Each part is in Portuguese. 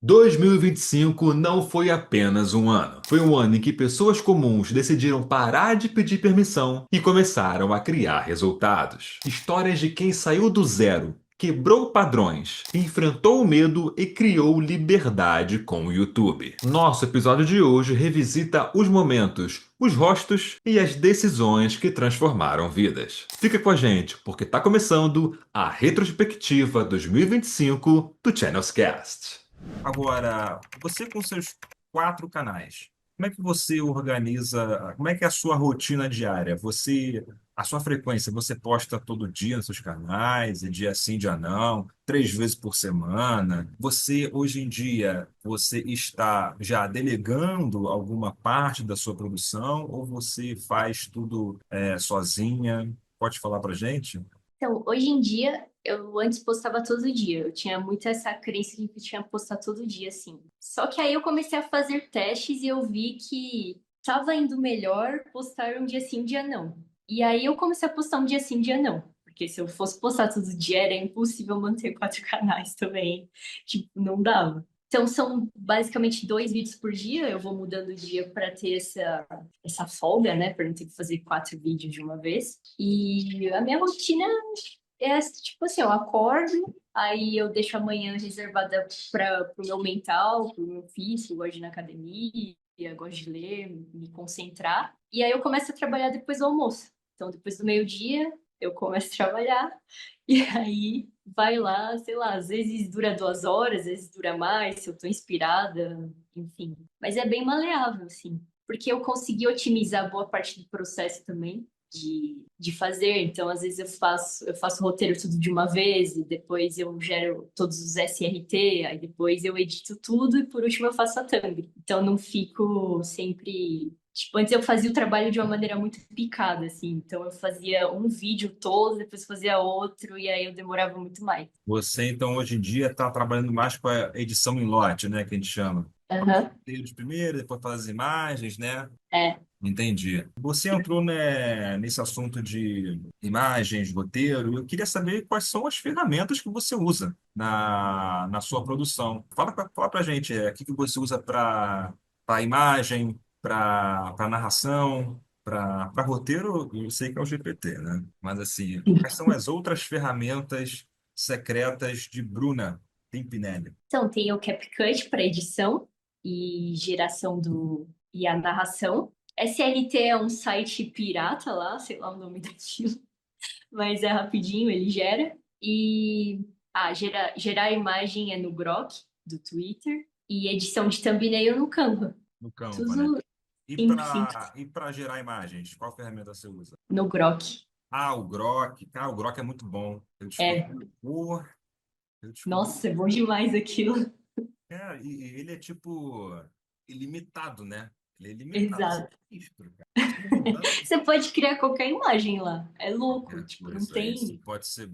2025 não foi apenas um ano. Foi um ano em que pessoas comuns decidiram parar de pedir permissão e começaram a criar resultados. Histórias de quem saiu do zero, quebrou padrões, enfrentou o medo e criou liberdade com o YouTube. Nosso episódio de hoje revisita os momentos, os rostos e as decisões que transformaram vidas. Fica com a gente, porque está começando a retrospectiva 2025 do Channels Cast. Agora, você com seus 4 canais, como é que você organiza, como é que é a sua rotina diária? A sua frequência, você posta todo dia nos seus canais, e dia sim, dia não, 3 vezes por semana? Hoje em dia, você está já delegando alguma parte da sua produção ou você faz tudo sozinha? Pode falar pra gente? Então, hoje em dia, eu antes postava todo dia. Eu tinha muito essa crença de que eu tinha que postar todo dia, assim. Só que aí eu comecei a fazer testes e eu vi que tava indo melhor postar um dia sim, um dia não. E aí eu comecei a postar um dia sim, um dia não. Porque se eu fosse postar todo dia, era impossível manter 4 canais também. Tipo, não dava. Então, são basicamente 2 vídeos por dia. Eu vou mudando o dia para ter essa folga, né? Para não ter que fazer 4 vídeos de uma vez. E a minha rotina é tipo assim, eu acordo, aí eu deixo a manhã reservada para o meu mental, para o meu físico, eu gosto de ir na academia, eu gosto de ler, me concentrar. E aí eu começo a trabalhar depois do almoço. Então, depois do meio-dia, eu começo a trabalhar. E aí vai lá, sei lá, às vezes dura 2 horas, às vezes dura mais, se eu tô inspirada, enfim. Mas é bem maleável, assim, porque eu consegui otimizar boa parte do processo também de fazer. Então, às vezes eu faço o roteiro tudo de uma vez, e depois eu gero todos os SRT, aí depois eu edito tudo, e por último eu faço a thumb. Então, eu não fico sempre. Tipo, antes eu fazia o trabalho de uma maneira muito picada, assim. Então, eu fazia um vídeo todo, depois fazia outro, e aí eu demorava muito mais. Você, então, hoje em dia está trabalhando mais com a edição em lote, né, que a gente chama. Aham. Deles primeiro, depois faz as imagens, né? É. Entendi. Você entrou, né, nesse assunto de imagens, roteiro. Eu queria saber quais são as ferramentas que você usa na sua produção. Fala pra gente, o que você usa para imagem, para narração, para roteiro, eu sei que é o GPT, né? Mas assim, quais são as outras ferramentas secretas de Bruna Pimpinelli? Então, tem o CapCut para edição e geração e a narração. SLT é um site pirata lá, sei lá o nome daquilo, mas é rapidinho, ele gera. E gerar imagem é no Grok, do Twitter, e edição de thumbnail no Canva. No Canva, né? Tudo, E enfim, para gerar imagens, qual ferramenta você usa? no Grok. Ah, o Grok. Cara, o Grok é muito bom. É, Pô, eu descobri. nossa, é bom demais aquilo. E ele é tipo ilimitado, né? Ele é ilimitado. Isso é Exato. sinistro, cara. Se não me engano, Você pode criar qualquer imagem lá. É louco, qualquer tipo, não coisa. Isso tem. pode ser,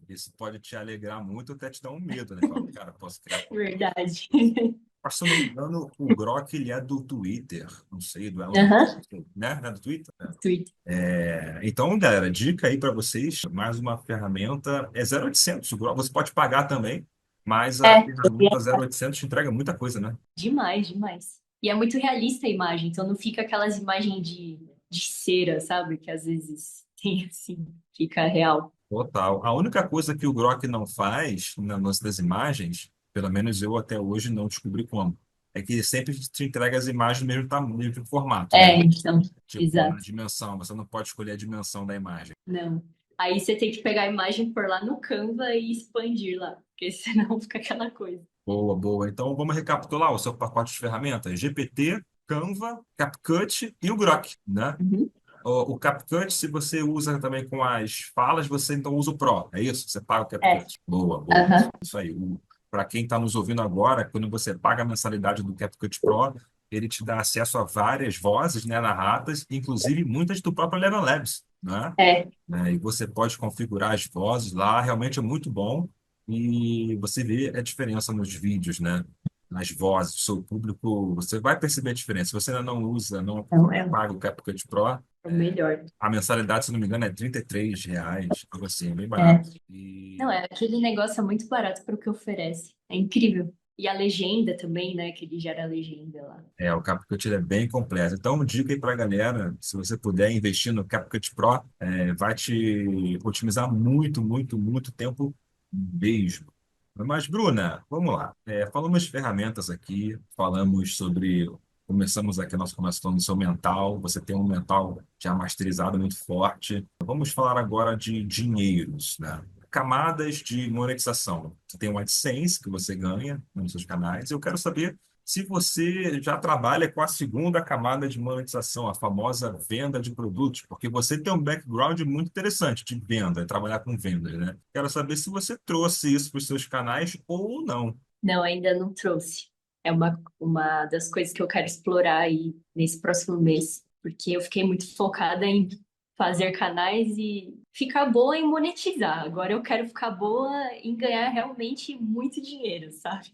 isso pode te alegrar muito, até te dar um medo, né? Fala, cara, posso criar qualquer Verdade. coisa. Mas, se eu não me engano, o Grok ele é do Twitter, não sei, do Elon Aham, Musk, né? Não é do Twitter? Twitter. Então, galera, dica aí para vocês, mais uma ferramenta, é 0800, você pode pagar também, mas a É, ferramenta 0800 te entrega muita coisa, né? demais, demais. E é muito realista a imagem, então não fica aquelas imagens de cera, sabe? Que às vezes tem assim, fica real. Total. A única coisa que o Grok não faz na lance das imagens, pelo menos eu até hoje não descobri como, é que ele sempre te entrega as imagens no mesmo tamanho, mesmo formato, né? É, então, Tipo, na exato. dimensão, você não pode escolher a dimensão da imagem. Não. Aí você tem que pegar a imagem, pôr lá no Canva e expandir lá, porque senão fica aquela coisa. Boa, boa. Então vamos recapitular o seu pacote de ferramentas: GPT, Canva, CapCut e o Grok, né? Uhum. O CapCut, se você usa também com as falas, você então usa o Pro, é isso? Você paga o É, CapCut. Boa, boa. aham. Isso aí. Para quem está nos ouvindo agora, quando você paga a mensalidade do CapCut Pro, ele te dá acesso a várias vozes, né, narradas, inclusive muitas do próprio Level Labs, né? É, E você pode configurar as vozes lá, realmente é muito bom. E você vê a diferença nos vídeos, né? Nas vozes, o seu público, você vai perceber a diferença. Se você ainda não usa, não então é paga o CapCut Pro, o melhor. a mensalidade, se não me engano, é R$ 33, algo assim, é bem É. barato. Não, E é aquele negócio é muito barato para o que oferece. É incrível. E a legenda também, né? Que ele gera a legenda lá. O CapCut ele é bem completo. Então, uma dica aí para a galera, se você puder investir no CapCut Pro, vai te otimizar muito, muito, muito tempo mesmo. Mas, Bruna, vamos lá. Falamos de ferramentas aqui, falamos sobre. Começamos aqui a nossa conversa falando do seu mental. Você tem um mental já masterizado muito forte. Vamos falar agora de dinheiros, né? Camadas de monetização. Você tem o AdSense que você ganha nos seus canais. Eu quero saber se você já trabalha com a segunda camada de monetização, a famosa venda de produtos, porque você tem um background muito interessante de venda, trabalhar com vendas, né? Quero saber se você trouxe isso para os seus canais ou não. Não, ainda não trouxe. É uma das coisas que eu quero explorar aí nesse próximo mês, porque eu fiquei muito focada em fazer canais e ficar boa em monetizar. Agora eu quero ficar boa em ganhar realmente muito dinheiro, sabe?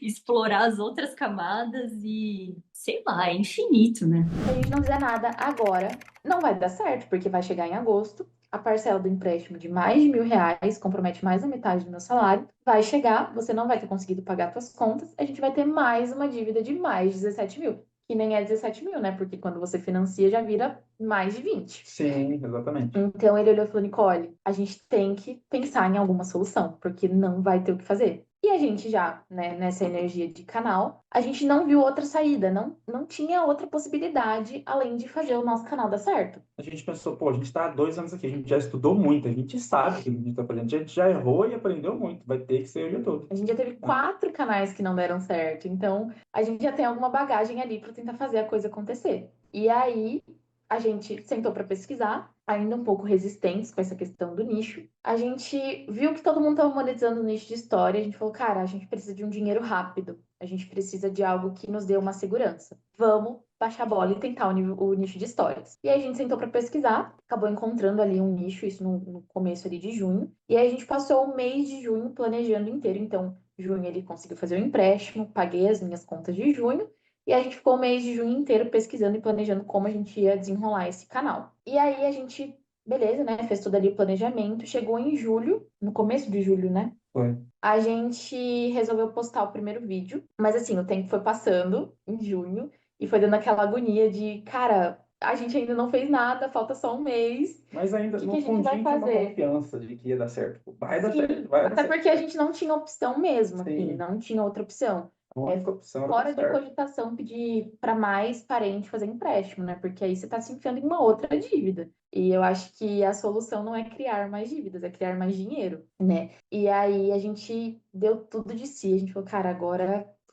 Explorar as outras camadas e, sei lá, é infinito, né? Se a gente não fizer nada agora, não vai dar certo, porque vai chegar em agosto, a parcela do empréstimo de mais de R$ 1.000, compromete mais da metade do meu salário, vai chegar, você não vai ter conseguido pagar suas contas, a gente vai ter mais uma dívida de mais de 17 mil. Que nem é 17 mil, né? Porque quando você financia já vira mais de 20. Sim, exatamente. Então ele olhou e falou: Nicole, a gente tem que pensar em alguma solução, porque não vai ter o que fazer. E a gente já, né, nessa energia de canal, a gente não viu outra saída, não tinha outra possibilidade além de fazer o nosso canal dar certo. A gente pensou, pô, a gente está há 2 anos aqui, a gente já estudou muito, a gente sabe o que a gente está fazendo, a gente já errou e aprendeu muito, vai ter que ser o dia todo. A gente já teve 4 canais que não deram certo, então a gente já tem alguma bagagem ali para tentar fazer a coisa acontecer. E aí a gente sentou para pesquisar, ainda um pouco resistentes com essa questão do nicho. A gente viu que todo mundo estava monetizando o nicho de história, a gente falou, cara, a gente precisa de um dinheiro rápido, a gente precisa de algo que nos dê uma segurança. Vamos baixar a bola e tentar o nicho de histórias. E aí a gente sentou para pesquisar, acabou encontrando ali um nicho, isso no começo ali de junho. E aí a gente passou o mês de junho planejando inteiro. Então, junho ele conseguiu fazer o empréstimo, paguei as minhas contas de junho. E a gente ficou o mês de junho inteiro pesquisando e planejando como a gente ia desenrolar esse canal. E aí a gente, beleza, né? Fez todo ali o planejamento. Chegou em julho, no começo de julho, né? Foi. A gente resolveu postar o primeiro vídeo. Mas assim, o tempo foi passando em junho. E foi dando aquela agonia de, cara, a gente ainda não fez nada, falta só um mês. Mas ainda, O que no que a gente vai fundinho, tinha uma fazer? confiança de que ia dar certo. Tipo, vai dar Sim, certo, vai dar até certo. porque a gente não tinha opção mesmo, assim, Sim. não tinha outra opção. A única opção era Fora dar de certo. cogitação pedir para mais parente fazer empréstimo, né? Porque aí você está se enfiando em uma outra dívida. E eu acho que a solução não é criar mais dívidas, é criar mais dinheiro, né? E aí a gente deu tudo de si, a gente falou, cara,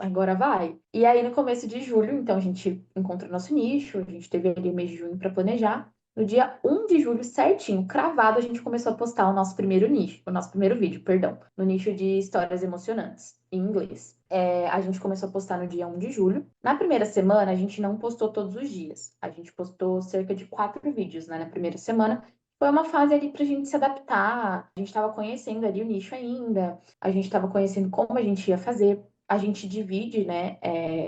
agora vai. E aí no começo de julho, então a gente encontrou nosso nicho, a gente teve ali o mês de junho para planejar. No dia 1 de julho, certinho, cravado, a gente começou a postar o nosso primeiro nicho, o nosso primeiro vídeo, perdão, no nicho de histórias emocionantes, em inglês. A gente começou a postar no dia 1 de julho. Na primeira semana, a gente não postou todos os dias. A gente postou cerca de 4 vídeos, né, na primeira semana. Foi uma fase ali pra gente se adaptar. A gente estava conhecendo ali o nicho ainda. A gente estava conhecendo como a gente ia fazer. A gente divide, né?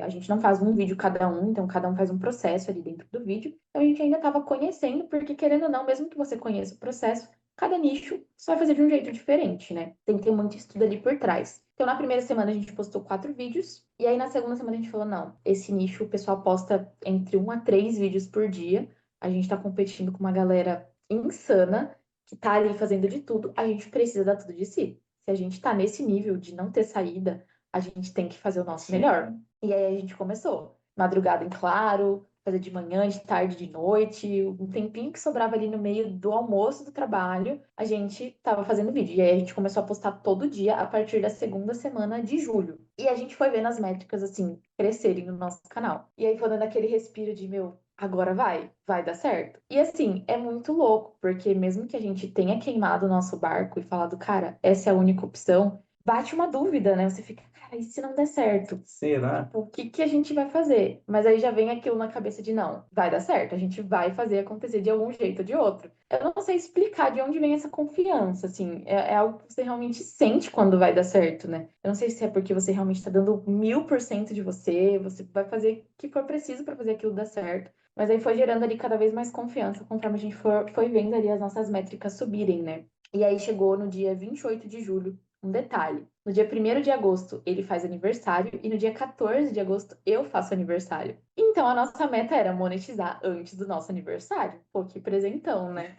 A gente não faz um vídeo cada um, então cada um faz um processo ali dentro do vídeo. Então a gente ainda estava conhecendo, porque querendo ou não, mesmo que você conheça o processo, cada nicho você vai fazer de um jeito diferente, né? Tem que ter muito estudo ali por trás. Então, na primeira semana a gente postou 4 vídeos, e aí na segunda semana a gente falou: não, esse nicho o pessoal posta entre 1 a 3 vídeos por dia. A gente tá competindo com uma galera insana que tá ali fazendo de tudo. A gente precisa dar tudo de si. Se a gente tá nesse nível de não ter saída, a gente tem que fazer o nosso melhor. E aí a gente começou. Madrugada em claro, fazer de manhã, de tarde, de noite, um tempinho que sobrava ali no meio do almoço do trabalho, a gente tava fazendo vídeo. E aí a gente começou a postar todo dia a partir da segunda semana de julho. E a gente foi vendo as métricas, assim, crescerem no nosso canal. E aí foi dando aquele respiro de, meu, agora vai dar certo. E assim, é muito louco, porque mesmo que a gente tenha queimado o nosso barco e falado, cara, essa é a única opção, bate uma dúvida, né? Você fica, cara, e se não der certo? Será? Tipo, o que a gente vai fazer? Mas aí já vem aquilo na cabeça de não, vai dar certo, a gente vai fazer acontecer de algum jeito ou de outro. Eu não sei explicar de onde vem essa confiança, assim, é algo que você realmente sente quando vai dar certo, né? Eu não sei se é porque você realmente está dando 1000% de você, você vai fazer o que for preciso para fazer aquilo dar certo. Mas aí foi gerando ali cada vez mais confiança conforme a gente foi vendo ali as nossas métricas subirem, né? E aí chegou no dia 28 de julho, um detalhe. No dia 1º de agosto, ele faz aniversário e no dia 14 de agosto eu faço aniversário. Então, a nossa meta era monetizar antes do nosso aniversário. Pô, que presentão, né?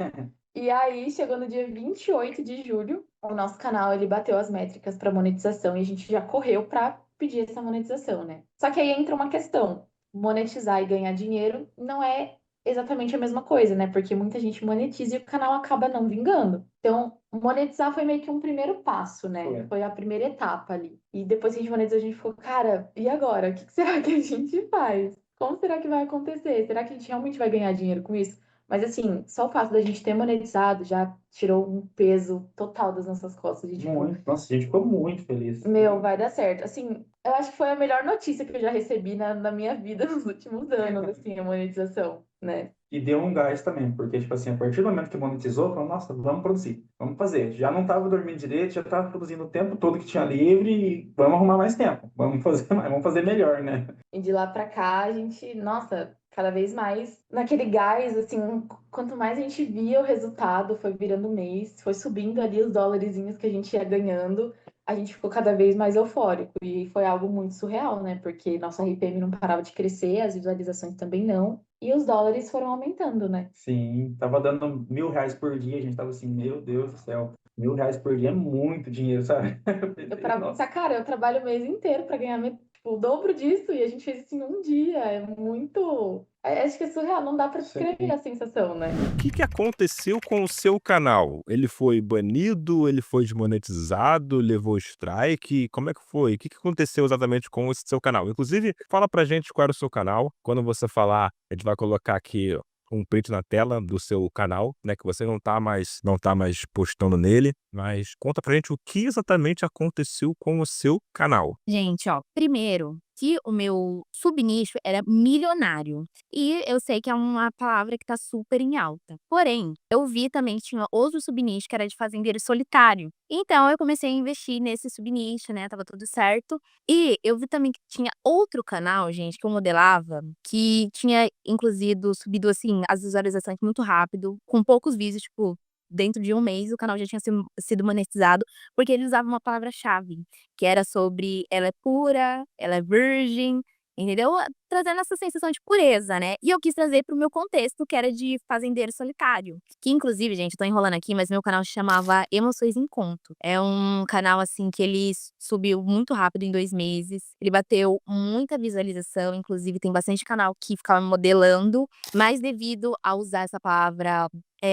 E aí, chegou no dia 28 de julho, o nosso canal ele bateu as métricas para monetização e a gente já correu para pedir essa monetização, né? Só que aí entra uma questão: monetizar e ganhar dinheiro não é exatamente a mesma coisa, né? Porque muita gente monetiza e o canal acaba não vingando. Então, monetizar foi meio que um primeiro passo, né? Foi. Foi a primeira etapa ali. E depois que a gente monetizou, a gente ficou, cara, e agora? O que será que a gente faz? Como será que vai acontecer? Será que a gente realmente vai ganhar dinheiro com isso? Mas assim, só o fato da gente ter monetizado já tirou um peso total das nossas costas. De tipo, Muito. Nossa, a gente ficou muito feliz. meu, vai dar certo. Assim, eu acho que foi a melhor notícia que eu já recebi na minha vida nos últimos anos, assim, a monetização, né? E deu um gás também, porque, tipo assim, a partir do momento que monetizou, falou, nossa, vamos produzir, vamos fazer. Já não tava dormindo direito, já tava produzindo o tempo todo que tinha livre e vamos arrumar mais tempo. Vamos fazer mais, vamos fazer melhor, né? E de lá pra cá, a gente, nossa, cada vez mais naquele gás, assim, quanto mais a gente via o resultado, foi virando mês, foi subindo ali os dólarzinhos que a gente ia ganhando, a gente ficou cada vez mais eufórico. E foi algo muito surreal, né? Porque nossa RPM não parava de crescer, as visualizações também não, e os dólares foram aumentando, né? Sim, tava dando R$ 1.000 por dia, a gente tava assim, meu Deus do céu, R$ 1.000 por dia é muito dinheiro, sabe? Eu para pensar, cara, eu trabalho o mês inteiro para ganhar tipo, o dobro disso e a gente fez isso em um dia. É muito. Acho que é surreal, não dá para descrever a sensação, né? O que aconteceu com o seu canal? Ele foi banido? Ele foi desmonetizado? Levou strike? Como é que foi? O que aconteceu exatamente com esse seu canal? Inclusive, fala pra gente qual era o seu canal. Quando você falar, a gente vai colocar aqui um print na tela do seu canal, né, que você não tá mais postando nele, mas conta pra gente o que exatamente aconteceu com o seu canal. Gente, ó, primeiro que o meu subnicho era milionário. E eu sei que é uma palavra que tá super em alta. Porém, eu vi também que tinha outro subnicho que era de fazendeiro solitário. Então eu comecei a investir nesse subnicho, né? Tava tudo certo. E eu vi também que tinha outro canal, gente, que eu modelava, que tinha, inclusive, subido assim as visualizações muito rápido, com poucos vídeos, tipo, dentro de um mês o canal já tinha sido monetizado, porque ele usava uma palavra-chave, que era sobre ela é pura, ela é virgem, entendeu? Trazendo essa sensação de pureza, né? E eu quis trazer para o meu contexto, que era de fazendeiro solitário. Que inclusive, gente, tô enrolando aqui, mas meu canal se chamava Emoções em Conto. É um canal, assim, que ele subiu muito rápido em 2 meses. Ele bateu muita visualização, inclusive tem bastante canal que ficava modelando, mas devido a usar essa palavra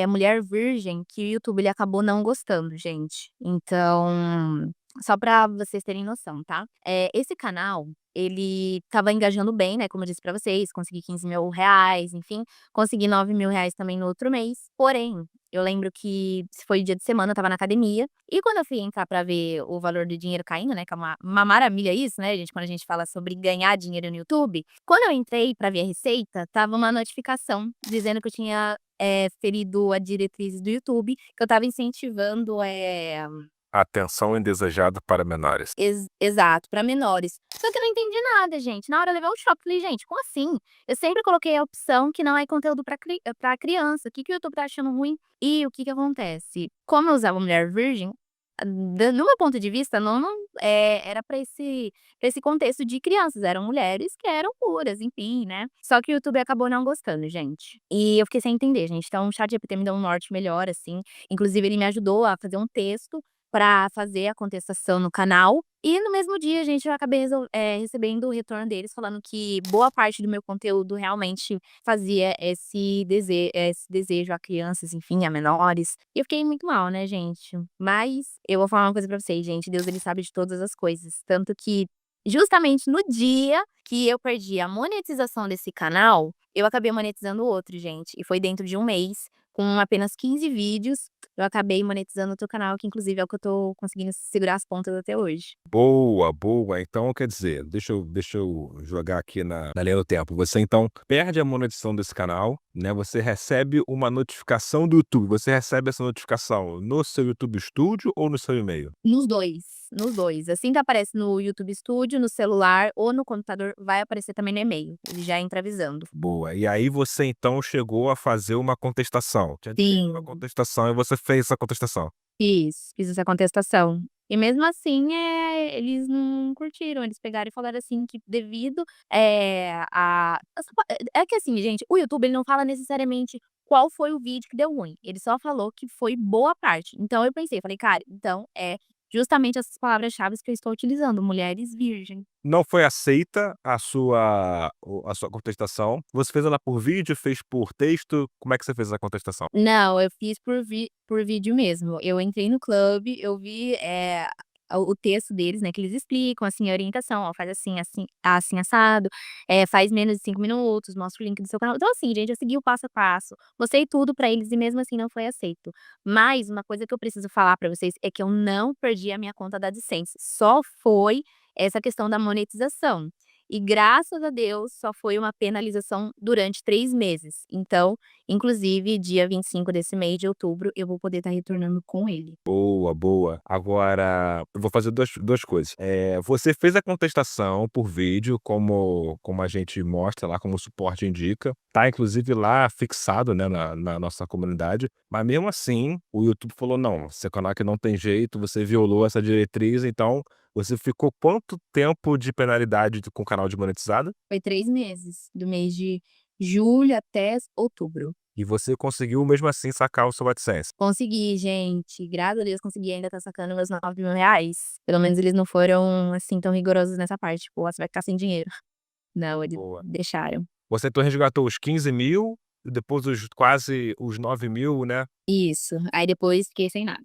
mulher virgem, que o YouTube ele acabou não gostando, gente. Então, só pra vocês terem noção, tá? Esse canal, ele estava engajando bem, né, como eu disse pra vocês, consegui R$ 15.000, enfim, consegui R$ 9.000 também no outro mês. Porém, eu lembro que foi dia de semana, eu estava na academia, e quando eu fui entrar pra ver o valor do dinheiro caindo, né, que é uma maravilha isso, né, gente, quando a gente fala sobre ganhar dinheiro no YouTube, quando eu entrei pra ver a receita, tava uma notificação dizendo que eu tinha ferido a diretriz do YouTube, que eu estava incentivando Atenção indesejada para menores. exato, pra menores. Só que eu não entendi nada, gente. Na hora eu levei um choque, falei: "Gente, como assim?". Eu sempre coloquei a opção que não é conteúdo pra criança, o que o YouTube tá achando ruim? E o que acontece? Como eu usava mulher virgem, no meu ponto de vista, era pra esse contexto de crianças, eram mulheres que eram puras, enfim, né. Só que o YouTube acabou não gostando, gente. E eu fiquei sem entender, gente. Então o ChatGPT me deu um norte melhor, assim. Inclusive ele me ajudou a fazer um texto pra fazer a contestação no canal. E no mesmo dia, gente, eu acabei recebendo o retorno deles falando que boa parte do meu conteúdo realmente fazia esse desejo a crianças, enfim, a menores. E eu fiquei muito mal, né, gente. Mas eu vou falar uma coisa pra vocês, gente, Deus ele sabe de todas as coisas. Tanto que justamente no dia que eu perdi a monetização desse canal, eu acabei monetizando outro, gente. E foi dentro de um mês, com apenas 15 vídeos, eu acabei monetizando outro canal, que inclusive é o que eu tô conseguindo segurar as pontas até hoje. Boa, boa. Então, quer dizer, deixa eu jogar aqui na linha do tempo. Você, então, perde a monetização desse canal, né? Você recebe uma notificação do YouTube. Você recebe essa notificação no seu YouTube Studio ou no seu e-mail? Nos dois. Assim que aparece no YouTube Studio, no celular ou no computador, vai aparecer também no e-mail. Ele já entra avisando. Boa. E aí você, então, chegou a fazer uma contestação. Tinha uma Sim. contestação e você fez essa contestação. Fiz essa contestação. E mesmo assim, eles não curtiram, eles pegaram e falaram assim que devido, a essa pa é que assim gente, o YouTube ele não fala necessariamente qual foi o vídeo que deu ruim, ele só falou que foi boa parte. Então eu pensei, falei: "Cara, então é justamente essas palavras-chaves que eu estou utilizando, mulheres virgem". Não foi aceita a sua contestação. Você fez ela por vídeo, fez por texto? Como é que você fez a contestação? Não, eu fiz por vídeo mesmo. Eu entrei no clube, eu vi, o texto deles, né, que eles explicam, assim, a orientação, ó, faz assim, assim, assim assado, faz menos de 5 minutos, mostra o link do seu canal. Então, assim, gente, eu segui o passo a passo, mostrei tudo pra eles e mesmo assim não foi aceito. Mas uma coisa que eu preciso falar pra vocês é que eu não perdi a minha conta da AdSense, só foi essa questão da monetização. E graças a Deus só foi uma penalização durante 3 meses. Então, inclusive, dia 25 desse mês de outubro, eu vou poder estar retornando com ele. Boa, boa. Agora, eu vou fazer duas coisas. Você fez a contestação por vídeo, como a gente mostra lá, como o suporte indica. Tá inclusive lá fixado, né, na nossa comunidade. Mas mesmo assim, o YouTube falou: "Não, seu canal aqui não tem jeito, você violou essa diretriz", então você ficou quanto tempo de penalidade com o canal desmonetizado? Foi 3 meses, do mês de julho até outubro. E você conseguiu mesmo assim sacar o seu AdSense? Consegui, gente, graças a Deus consegui, ainda tá sacando meus R$ 9.000. Pelo menos eles não foram, assim, tão rigorosos nessa parte, tipo: "Ó, você vai ficar sem dinheiro". Não, eles Boa. deixaram. Você então resgatou os 15.000 e depois quase os 9.000, né? Isso, aí depois fiquei sem nada,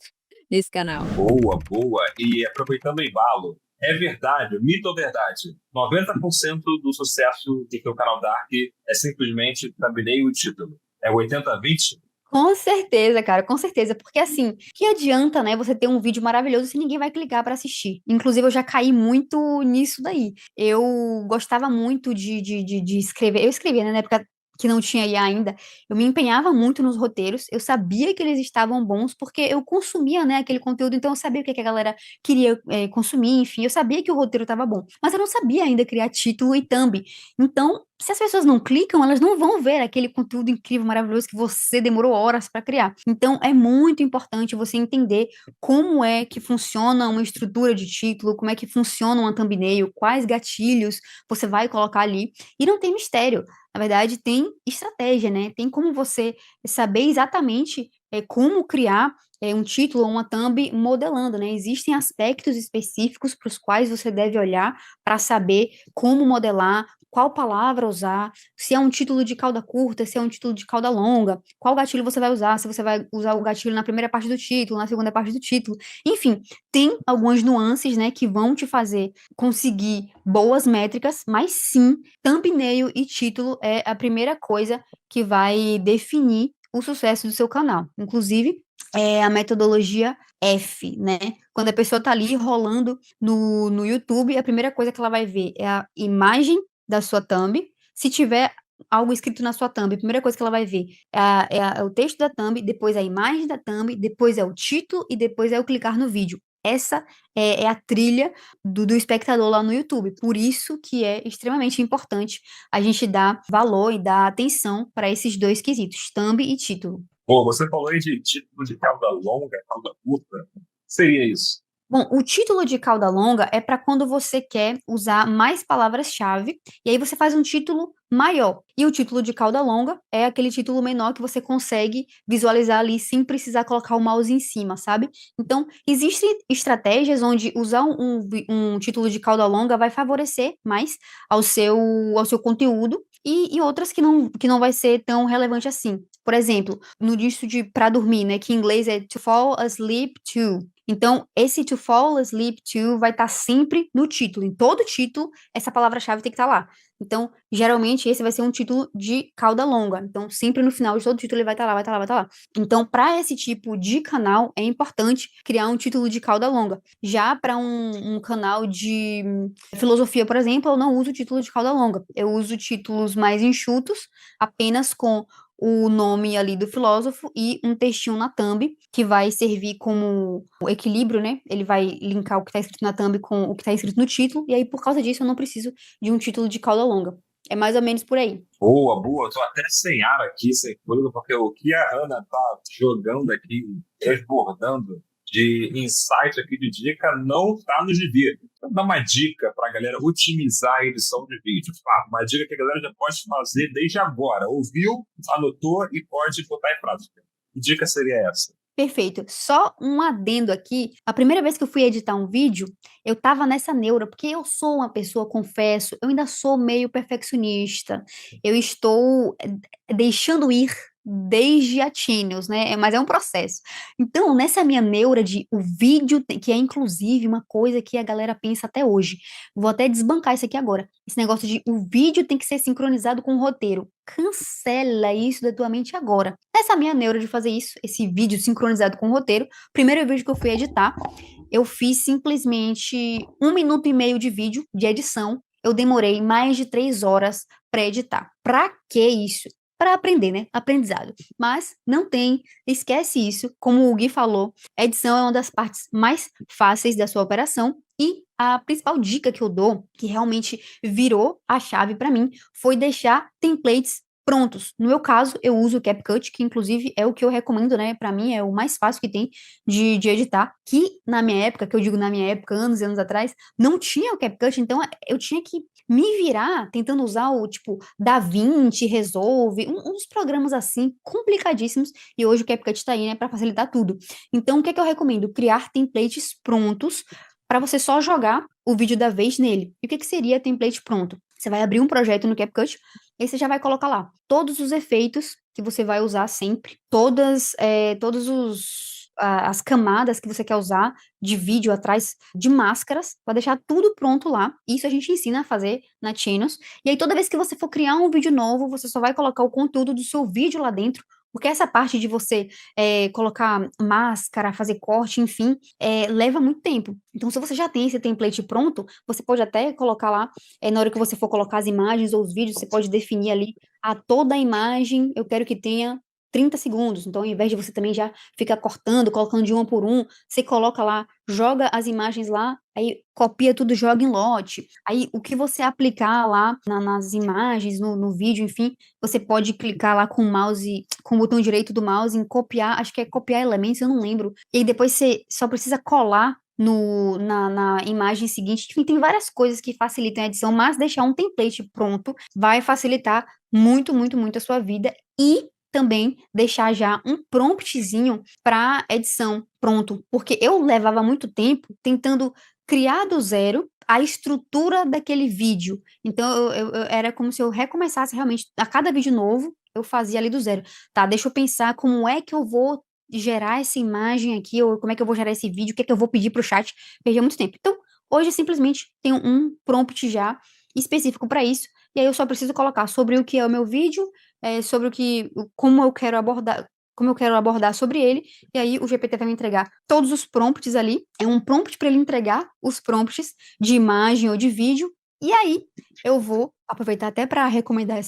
nesse canal. Boa, boa. E aproveitando o embalo, é verdade, mito ou verdade? 90% do sucesso do teu canal Dark é simplesmente thumbnail e título. É 80-20? Com certeza, cara, com certeza. Porque assim, que adianta, né, você ter um vídeo maravilhoso se ninguém vai clicar pra assistir? Inclusive, eu já caí muito nisso daí. Eu gostava muito de escrever. Eu escrevia, né, na época que não tinha IA ainda. Eu me empenhava muito nos roteiros. Eu sabia que eles estavam bons, porque eu consumia, né, aquele conteúdo. Então, eu sabia o que a galera queria consumir. Enfim, eu sabia que o roteiro estava bom. Mas eu não sabia ainda criar título e thumb. Então, se as pessoas não clicam, elas não vão ver aquele conteúdo incrível, maravilhoso que você demorou horas para criar. Então, é muito importante você entender como é que funciona uma estrutura de título, como é que funciona uma thumbnail, quais gatilhos você vai colocar ali. E não tem mistério. Na verdade, tem estratégia, né? Tem como você saber exatamente como criar um título ou uma thumb modelando, né? Existem aspectos específicos para os quais você deve olhar para saber como modelar, qual palavra usar, se é um título de cauda curta, se é um título de cauda longa, qual gatilho você vai usar, se você vai usar o gatilho na primeira parte do título, na segunda parte do título. Enfim, tem algumas nuances, né, que vão te fazer conseguir boas métricas, mas sim, thumbnail e título é a primeira coisa que vai definir o sucesso do seu canal. Inclusive, é a metodologia F, né? Quando a pessoa tá ali rolando no YouTube, a primeira coisa que ela vai ver é a imagem da sua thumb. Se tiver algo escrito na sua thumb, a primeira coisa que ela vai ver é o texto da thumb, depois a imagem da thumb, depois é o título e depois é o clicar no vídeo. Essa é a trilha do espectador lá no YouTube. Por isso que é extremamente importante a gente dar valor e dar atenção para esses dois quesitos, thumb e título. Pô, você falou aí de título de cauda longa, cauda curta. Seria isso? Bom, o título de cauda longa é para quando você quer usar mais palavras-chave, e aí você faz um título maior. E o título de cauda longa é aquele título menor que você consegue visualizar ali sem precisar colocar o mouse em cima, sabe? Então, existem estratégias onde usar um título de cauda longa vai favorecer mais ao seu conteúdo, e outras que não vai ser tão relevante assim. Por exemplo, no disso de para dormir, né, que em inglês é to fall asleep to. Então, esse to fall asleep to vai estar sempre no título. Em todo título, essa palavra-chave tem que estar lá. Então, geralmente, esse vai ser um título de cauda longa. Então, sempre no final de todo título ele vai estar lá, vai estar lá, vai estar lá. Então, para esse tipo de canal, é importante criar um título de cauda longa. Já para um canal de filosofia, por exemplo, eu não uso título de cauda longa. Eu uso títulos mais enxutos, apenas com o nome ali do filósofo e um textinho na thumb, que vai servir como o equilíbrio, né? Ele vai linkar o que está escrito na thumb com o que está escrito no título, e aí por causa disso eu não preciso de um título de cauda longa. É mais ou menos por aí. Boa, boa. Tô até sem ar aqui, sem fôlego, porque o que a Ana tá jogando aqui, transbordando de insight aqui de dica não está no gibi. Vou dar uma dica para a galera otimizar a edição de vídeo. Uma dica que a galera já pode fazer desde agora. Ouviu, anotou e pode botar em prática. Que dica seria essa? Perfeito. Só um adendo aqui. A primeira vez que eu fui editar um vídeo, eu tava nessa neura, porque eu sou uma pessoa, confesso, eu ainda sou meio perfeccionista. Eu estou deixando ir desde a Tinios, né? Mas é um processo. Então, nessa minha neura de o vídeo, que é inclusive uma coisa que a galera pensa até hoje. Vou até desbancar isso aqui agora. Esse negócio de o vídeo tem que ser sincronizado com o roteiro. Cancela isso da tua mente agora. Essa minha neura de fazer isso, esse vídeo sincronizado com o roteiro, primeiro vídeo que eu fui editar, eu fiz simplesmente 1 minuto e meio de vídeo de edição. Eu demorei mais de 3 horas para editar. Pra que isso? Para aprender, né? Aprendizado. Mas não tem, esquece isso. Como o Gui falou, a edição é uma das partes mais fáceis da sua operação. E a principal dica que eu dou, que realmente virou a chave para mim, foi deixar templates prontos. No meu caso, eu uso o CapCut, que inclusive é o que eu recomendo, né? Para mim é o mais fácil que tem de editar. Que na minha época, que eu digo na minha época, anos e anos atrás, não tinha o CapCut, então eu tinha que me virar tentando usar o tipo DaVinci, Resolve, uns programas assim complicadíssimos. E hoje o CapCut tá aí, né, para facilitar tudo. Então, o que é que eu recomendo? Criar templates prontos para você só jogar o vídeo da vez nele. E o que que seria template pronto? Você vai abrir um projeto no CapCut, aí você já vai colocar lá todos os efeitos que você vai usar sempre, as camadas que você quer usar de vídeo atrás de máscaras, vai deixar tudo pronto lá. Isso a gente ensina a fazer na Chinos. E aí toda vez que você for criar um vídeo novo, você só vai colocar o conteúdo do seu vídeo lá dentro, porque essa parte de você colocar máscara, fazer corte, enfim, leva muito tempo. Então, se você já tem esse template pronto, você pode até colocar lá, na hora que você for colocar as imagens ou os vídeos, você pode definir ali toda a imagem, eu quero que tenha 30 segundos. Então, ao invés de você também já ficar cortando, colocando de um por um, você coloca lá, joga as imagens lá, aí copia tudo, joga em lote. Aí, o que você aplicar lá nas imagens, no vídeo, enfim, você pode clicar lá com o mouse, com o botão direito do mouse em copiar, acho que é copiar elementos, eu não lembro. E aí depois você só precisa colar na imagem seguinte. Enfim, tem várias coisas que facilitam a edição, mas deixar um template pronto vai facilitar muito, muito, muito a sua vida. E também deixar já um promptzinho para edição pronto, porque eu levava muito tempo tentando criar do zero a estrutura daquele vídeo. Então, eu era como se eu recomeçasse realmente a cada vídeo novo, eu fazia ali do zero. Tá, deixa eu pensar como é que eu vou gerar essa imagem aqui, ou como é que eu vou gerar esse vídeo, o que é que eu vou pedir para o chat, perdia muito tempo. Então, hoje eu simplesmente tenho um prompt já específico para isso, e aí eu só preciso colocar sobre o que é o meu vídeo, sobre como eu quero abordar sobre ele, e aí o GPT vai me entregar todos os prompts ali, é um prompt para ele entregar os prompts de imagem ou de vídeo, e aí eu vou aproveitar até para recomendar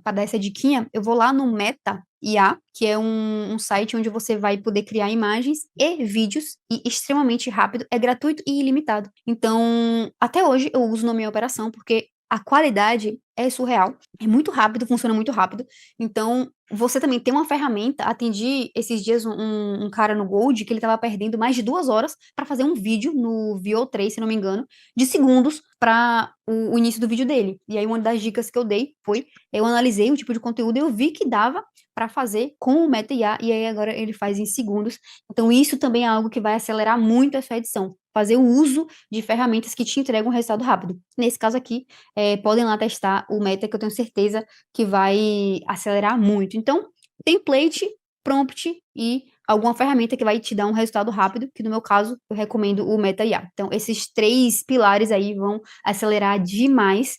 para dar essa diquinha, eu vou lá no Meta IA, que é um site onde você vai poder criar imagens e vídeos, e extremamente rápido, é gratuito e ilimitado. Então, até hoje eu uso na minha operação, porque a qualidade é surreal, é muito rápido, funciona muito rápido. Então, você também tem uma ferramenta. Atendi esses dias um cara no Gold que ele estava perdendo mais de 2 horas para fazer um vídeo no VO3, se não me engano, de segundos para o início do vídeo dele. E aí, uma das dicas que eu dei foi: eu analisei o tipo de conteúdo e eu vi que dava para fazer com o Meta IA, e aí agora ele faz em segundos. Então, isso também é algo que vai acelerar muito a sua edição. Fazer o uso de ferramentas que te entregam um resultado rápido. Nesse caso aqui, podem lá testar o Meta, que eu tenho certeza que vai acelerar muito. Então, template, prompt e alguma ferramenta que vai te dar um resultado rápido, que no meu caso, eu recomendo o Meta IA. Então, esses 3 pilares aí vão acelerar demais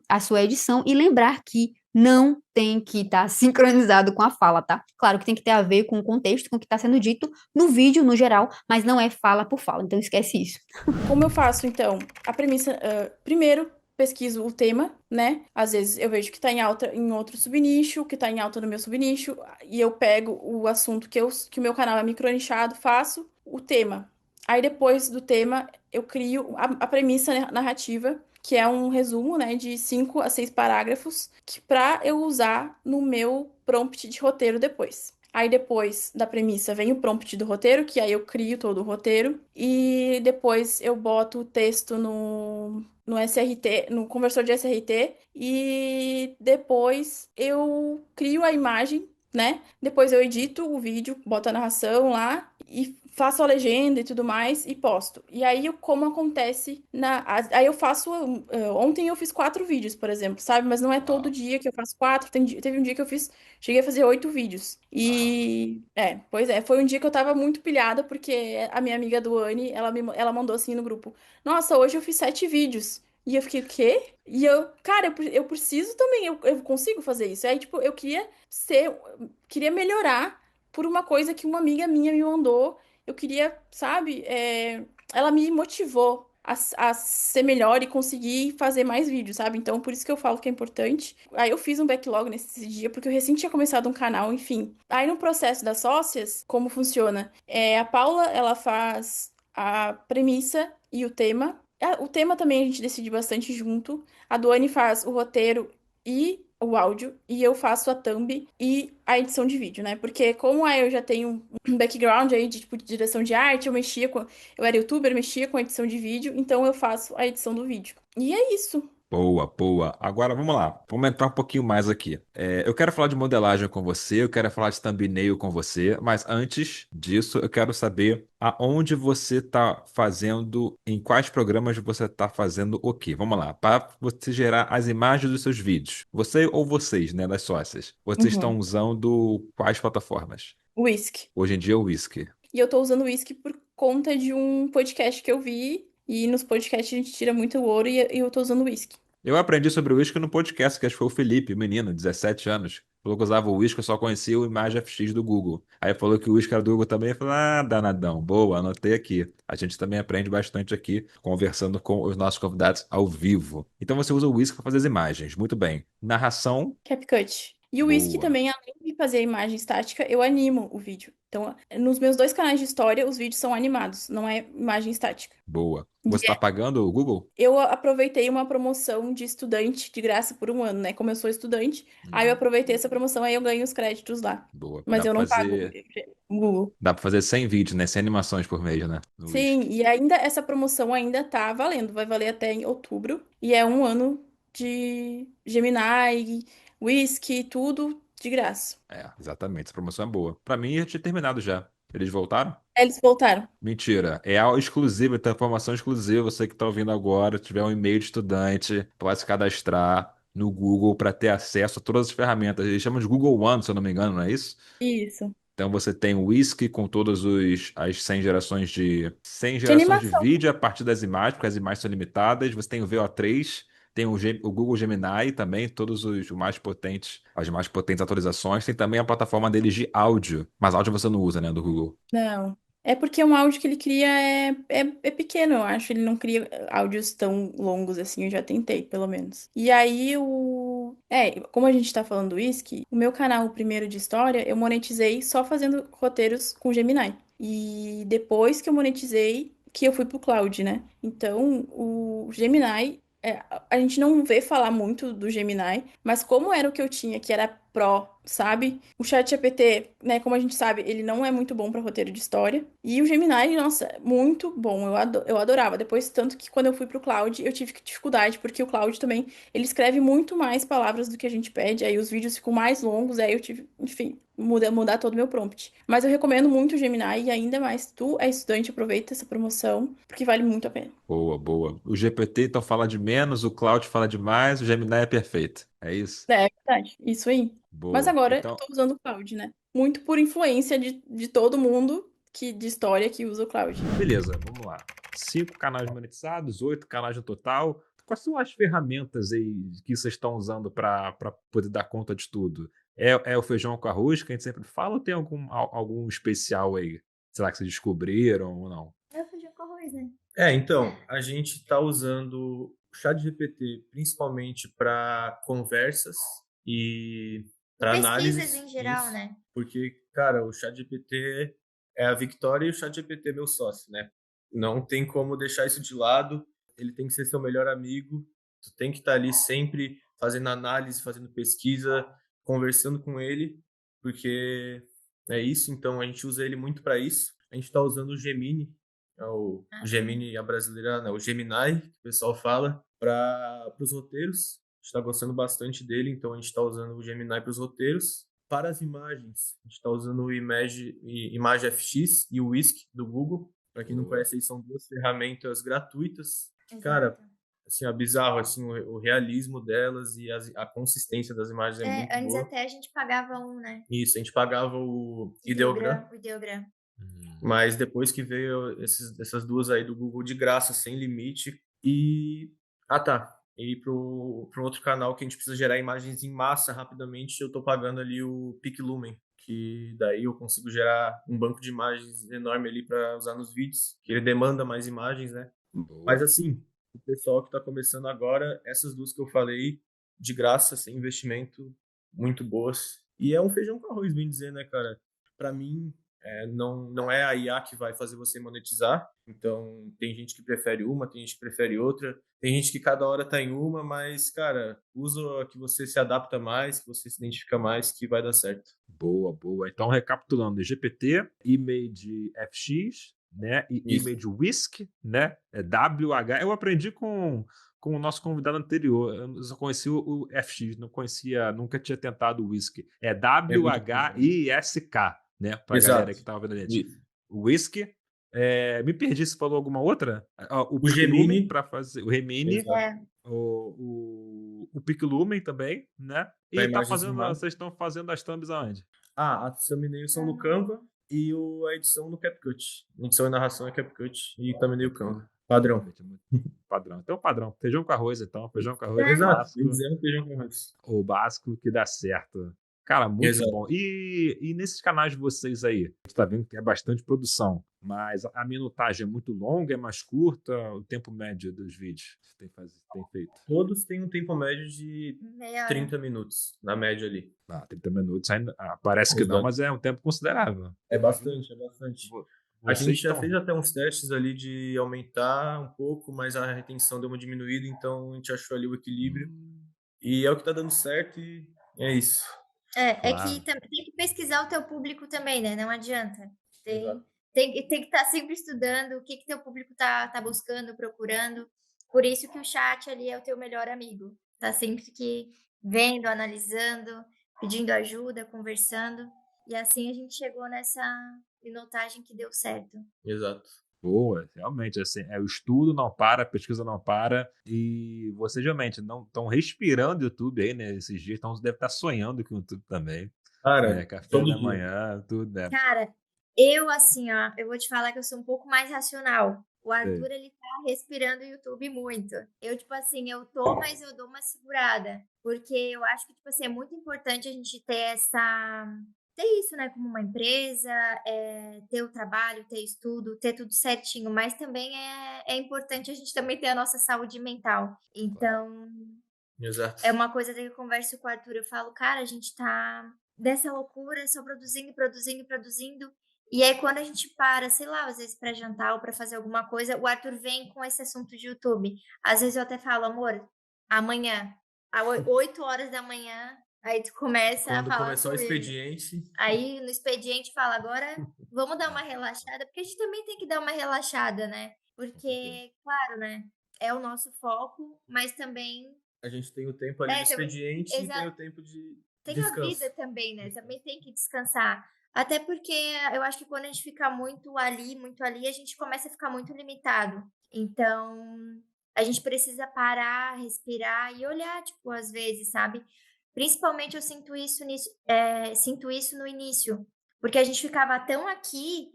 a sua edição, e lembrar que não tem que estar sincronizado com a fala, tá? Claro que tem que ter a ver com o contexto, com o que está sendo dito no vídeo, no geral, mas não é fala por fala, então esquece isso. Como eu faço, então? A premissa, primeiro, pesquiso o tema, né? Às vezes eu vejo que tá em alta em outro subnicho, que tá em alta no meu subnicho, e eu pego o assunto que o meu canal é micronichado, faço o tema. Aí depois do tema, eu crio a premissa narrativa, que é um resumo, né, de 5 a 6 parágrafos, que para eu usar no meu prompt de roteiro depois. Aí depois da premissa vem o prompt do roteiro, que aí eu crio todo o roteiro. E depois eu boto o texto no SRT, no conversor de SRT. E depois eu crio a imagem, né? Depois eu edito o vídeo, boto a narração lá e faço a legenda e tudo mais e posto. E aí, como acontece aí eu faço. Ontem eu fiz 4 vídeos, por exemplo, sabe? Mas não é todo Uau. dia que eu faço 4. Teve um dia que eu fiz. Cheguei a fazer 8 vídeos. Uau. E. Pois é. Foi um dia que eu tava muito pilhada, porque a minha amiga Duane, ela mandou assim no grupo: Nossa, hoje eu fiz 7 vídeos. E eu fiquei, o quê? E eu, cara, eu preciso também, eu consigo fazer isso. Aí, tipo, eu queria melhorar por uma coisa que uma amiga minha me mandou. Eu queria, sabe, ela me motivou a ser melhor e conseguir fazer mais vídeos, sabe? Então, por isso que eu falo que é importante. Aí eu fiz um backlog nesse dia, porque eu recém tinha começado um canal, enfim. Aí no processo das sócias, como funciona? A Paula, ela faz a premissa e o tema. O tema também a gente decide bastante junto. A Duane faz o roteiro e o áudio, e eu faço a thumb e a edição de vídeo, né? Porque como aí eu já tenho um background aí de, tipo, de direção de arte, eu era youtuber, mexia com edição de vídeo, então eu faço a edição do vídeo. E é isso. Boa, boa. Agora vamos lá. Vamos entrar um pouquinho mais aqui. Eu quero falar de modelagem com você, eu quero falar de thumbnail com você, mas antes disso, eu quero saber aonde você está fazendo, em quais programas você está fazendo o quê? Vamos lá. Para você gerar as imagens dos seus vídeos, você ou vocês, né, das sócias, vocês estão Uhum. usando quais plataformas? Whisky. Hoje em dia, é o Whisky. E eu tô usando o whisky por conta de um podcast que eu vi, e nos podcasts a gente tira muito ouro, e eu tô usando whisky. Eu aprendi sobre o uísque no podcast, que acho que foi o Felipe, menino, 17 anos. Falou que usava o uísque, eu só conhecia o Imagem FX do Google. Aí falou que o uísque era do Google também. Eu falei, danadão, boa, anotei aqui. A gente também aprende bastante aqui, conversando com os nossos convidados ao vivo. Então você usa o uísque para fazer as imagens. Muito bem. Narração, CapCut. E o whisky boa, também, além de fazer a imagem estática, eu animo o vídeo. Então, nos meus 2 canais de história, os vídeos são animados, não é imagem estática. boa. E Você está pagando o Google? eu aproveitei uma promoção de estudante de graça por um ano, né? Como eu sou estudante, aí eu Hum, aproveitei essa promoção, aí eu ganho os créditos lá. boa. Mas eu não pago o Google. Dá pra fazer 100 vídeos, né? 100 animações por mês, né? No Sim, uísque. e ainda essa promoção ainda tá valendo, vai valer até em outubro. E é um ano de Gemini, Whisky, tudo de graça. Exatamente. Essa promoção é boa. Pra mim, já tinha terminado já. Eles voltaram? Eles voltaram. Mentira, é algo exclusivo, então informação exclusiva. Você que está ouvindo agora, tiver um e-mail de estudante, pode se cadastrar no Google para ter acesso a todas as ferramentas. Eles chamam de Google One, se eu não me engano, não é isso? Isso. Então você tem o Whisky com todas as 100 De gerações de animação. vídeo a partir das imagens, porque as imagens são limitadas. Você tem o VO3, tem o Google Gemini também, todos os mais potentes, as mais potentes atualizações. Tem também a plataforma deles de áudio, mas áudio você não usa, né, do Google. Não. É porque um áudio que ele cria é pequeno, eu acho. Ele não cria áudios tão longos assim, eu já tentei, pelo menos. E aí, como a gente tá falando do Whisky, o meu canal, o primeiro de história, eu monetizei só fazendo roteiros com Gemini. E depois que eu monetizei, que eu fui pro Cloud, né? Então, o Gemini, a gente não vê falar muito do Gemini, mas como era o que eu tinha, que era Pro, sabe? O ChatGPT, né, como a gente sabe, ele não é muito bom para roteiro de história. E o Gemini, nossa, muito bom. Eu adorava. Depois, tanto que quando eu fui pro Cloud, eu tive dificuldade, porque o Cloud também, ele escreve muito mais palavras do que a gente pede, aí os vídeos ficam mais longos, aí eu tive, enfim, mudar todo o meu prompt. Mas eu recomendo muito o Gemini, e ainda mais, tu é estudante, aproveita essa promoção, porque vale muito a pena. Boa, boa. O GPT então fala de menos, o Claude fala de mais, o Gemini é perfeito. É isso? É verdade, isso aí. Mas Boa. agora eu Então, tô usando o Cloud, né? Muito por influência de todo mundo de história que usa o Cloud. beleza, vamos lá. 5 canais monetizados, 8 canais no total. Quais são as ferramentas aí que vocês estão usando para poder dar conta de tudo? É o feijão com arroz que a gente sempre fala ou tem algum especial aí? Será que vocês descobriram ou não? É o feijão com arroz, né? Então, a gente está usando o ChatGPT principalmente para conversas e para Pesquisas análises. em geral, Isso, né? porque, cara, o ChatGPT é a Victoria e o ChatGPT é meu sócio, né? Não tem como deixar isso de lado. Ele tem que ser seu melhor amigo. Tu tem que estar ali sempre fazendo análise, fazendo pesquisa, conversando com ele, porque É isso, então a gente usa ele muito para isso. A gente está usando o Gemini, o Gemini a brasileira, não, o Gemini, que o pessoal fala, para os roteiros. A gente está gostando bastante dele, então a gente está usando o Gemini para os roteiros. Para as imagens, a gente está usando o Image FX e o Whisk do Google. Para quem não conhece, são duas ferramentas gratuitas. Cara, assim, é bizarro assim, o realismo delas e a consistência das imagens é muito Antes boa. até a gente pagava um, né? Isso, a gente pagava o Ideogram, O Ideogram. mas depois que veio essas duas aí do Google de graça, sem limite. E. Ah, tá. E para um outro canal que a gente precisa gerar imagens em massa rapidamente, eu tô pagando ali o PicLumen, que daí eu consigo gerar um banco de imagens enorme ali para usar nos vídeos, que ele demanda mais imagens, né? Mas assim, o pessoal que tá começando agora, essas duas que eu falei, de graça, sem investimento, muito boas. E é um feijão com arroz, bem dizer, né, cara? Para mim, não é a IA que vai fazer você monetizar. Então, tem gente que prefere uma, tem gente que prefere outra. Tem gente que cada hora tá em uma, mas, cara, usa a que você se adapta mais, que você se identifica mais, que vai dar certo. Boa, boa. Então, recapitulando, GPT, Image FX, né? E Isso. Image Whisk, né? É WH. Eu aprendi com o nosso convidado anterior. Eu só conhecia o FX, não conhecia, nunca tinha tentado o Whisk. É WHISK, né? Pra Exato. galera que tava vendo a gente. Isso. O Whisk. Me perdi, você falou alguma outra? O O Gemini. PicLumen para fazer o Remini, Exato. o PicLumen também, né? Pra E tá imagens fazendo, em massa. vocês estão fazendo as thumbs aonde? Ah, as thumbnails são no Canva e a edição no CapCut. Edição e narração é CapCut e thumbnail Canva. Padrão. Padrão. Então, padrão. Feijão com arroz, então. Feijão com arroz. Exato. Básico. Bem dizendo, feijão com arroz. O básico que dá certo. Cara, muito Exato. bom. E nesses canais de vocês aí? A gente tá vendo que é bastante produção, mas a minutagem é muito longa, é mais curta? O tempo médio dos vídeos que tem feito? Todos têm um tempo médio de Meia hora. 30 minutos, na média ali. 30 minutos ainda. Parece que não, Exato. mas é um tempo considerável. É bastante, é bastante. A Vocês gente já estão- fez até uns testes ali de aumentar um pouco, mas a retenção deu uma diminuída, então a gente achou ali o equilíbrio. E é o que tá dando certo e é isso. É Claro. que tem que pesquisar o teu público também, né? Não adianta. Exato. Tem que estar sempre estudando o que teu público tá buscando, procurando. Por isso que o chat ali é o teu melhor amigo. Tá sempre que vendo, analisando, pedindo ajuda, conversando. E assim a gente chegou nessa minutagem que deu certo. Exato. Boa, realmente, assim, o estudo não para, a pesquisa não para, e vocês realmente não estão respirando o YouTube aí, né, esses dias, então deve estar sonhando com o YouTube também, Cara, café todo da dia. manhã, tudo, né? Cara, eu assim, ó, eu vou te falar que eu sou um pouco mais racional. O Arthur, ele tá respirando o YouTube muito. Eu, tipo assim, mas eu dou uma segurada. Porque eu acho que, tipo assim, é muito importante a gente ter isso, né, como uma empresa, ter o trabalho, ter estudo, ter tudo certinho, mas também é importante a gente também ter a nossa saúde mental. Então, Exato. é uma coisa que eu converso com o Arthur, eu falo, cara, a gente tá dessa loucura, só produzindo, produzindo, produzindo. E aí, quando a gente para, sei lá, às vezes pra jantar ou pra fazer alguma coisa, o Arthur vem com esse assunto de YouTube. Às vezes eu até falo, amor, amanhã, às 8 horas da manhã, aí tu começa a Quando falar começar o com ele. expediente, Aí no expediente fala, agora vamos dar uma relaxada, porque a gente também tem que dar uma relaxada, né? Porque, claro, né? É o nosso foco, mas também a gente tem o tempo ali do também- expediente e tem exato. o tempo de tem descanso. a vida também, né? Também tem que descansar. Até porque eu acho que quando a gente fica muito ali, a gente começa a ficar muito limitado. Então, a gente precisa parar, respirar e olhar, tipo, às vezes, sabe? Principalmente eu sinto isso no início, porque a gente ficava tão aqui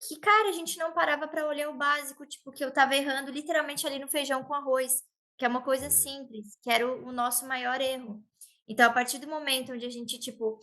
que, cara, a gente não parava para olhar o básico, tipo, que eu tava errando literalmente ali no feijão com arroz, que é uma coisa simples, que era o nosso maior erro. Então, a partir do momento onde a gente, tipo,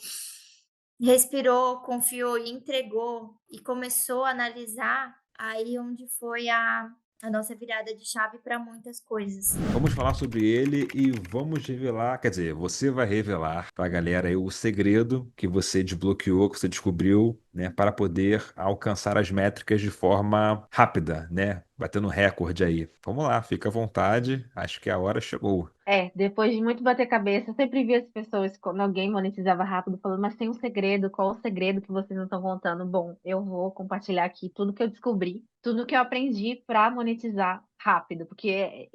respirou, confiou e entregou e começou a analisar, aí onde foi a nossa virada de chave para muitas coisas. Vamos falar sobre ele e vamos revelar, quer dizer, você vai revelar pra galera aí o segredo que você desbloqueou, que você descobriu né, para poder alcançar as métricas de forma rápida, né? Batendo recorde aí. Vamos lá, fica à vontade, acho que a hora chegou. Depois de muito bater cabeça, eu sempre vi as pessoas, quando alguém monetizava rápido, falando, mas tem um segredo, qual o segredo que vocês não estão contando? Bom, eu vou compartilhar aqui tudo que eu descobri, tudo que eu aprendi para monetizar rápido, porque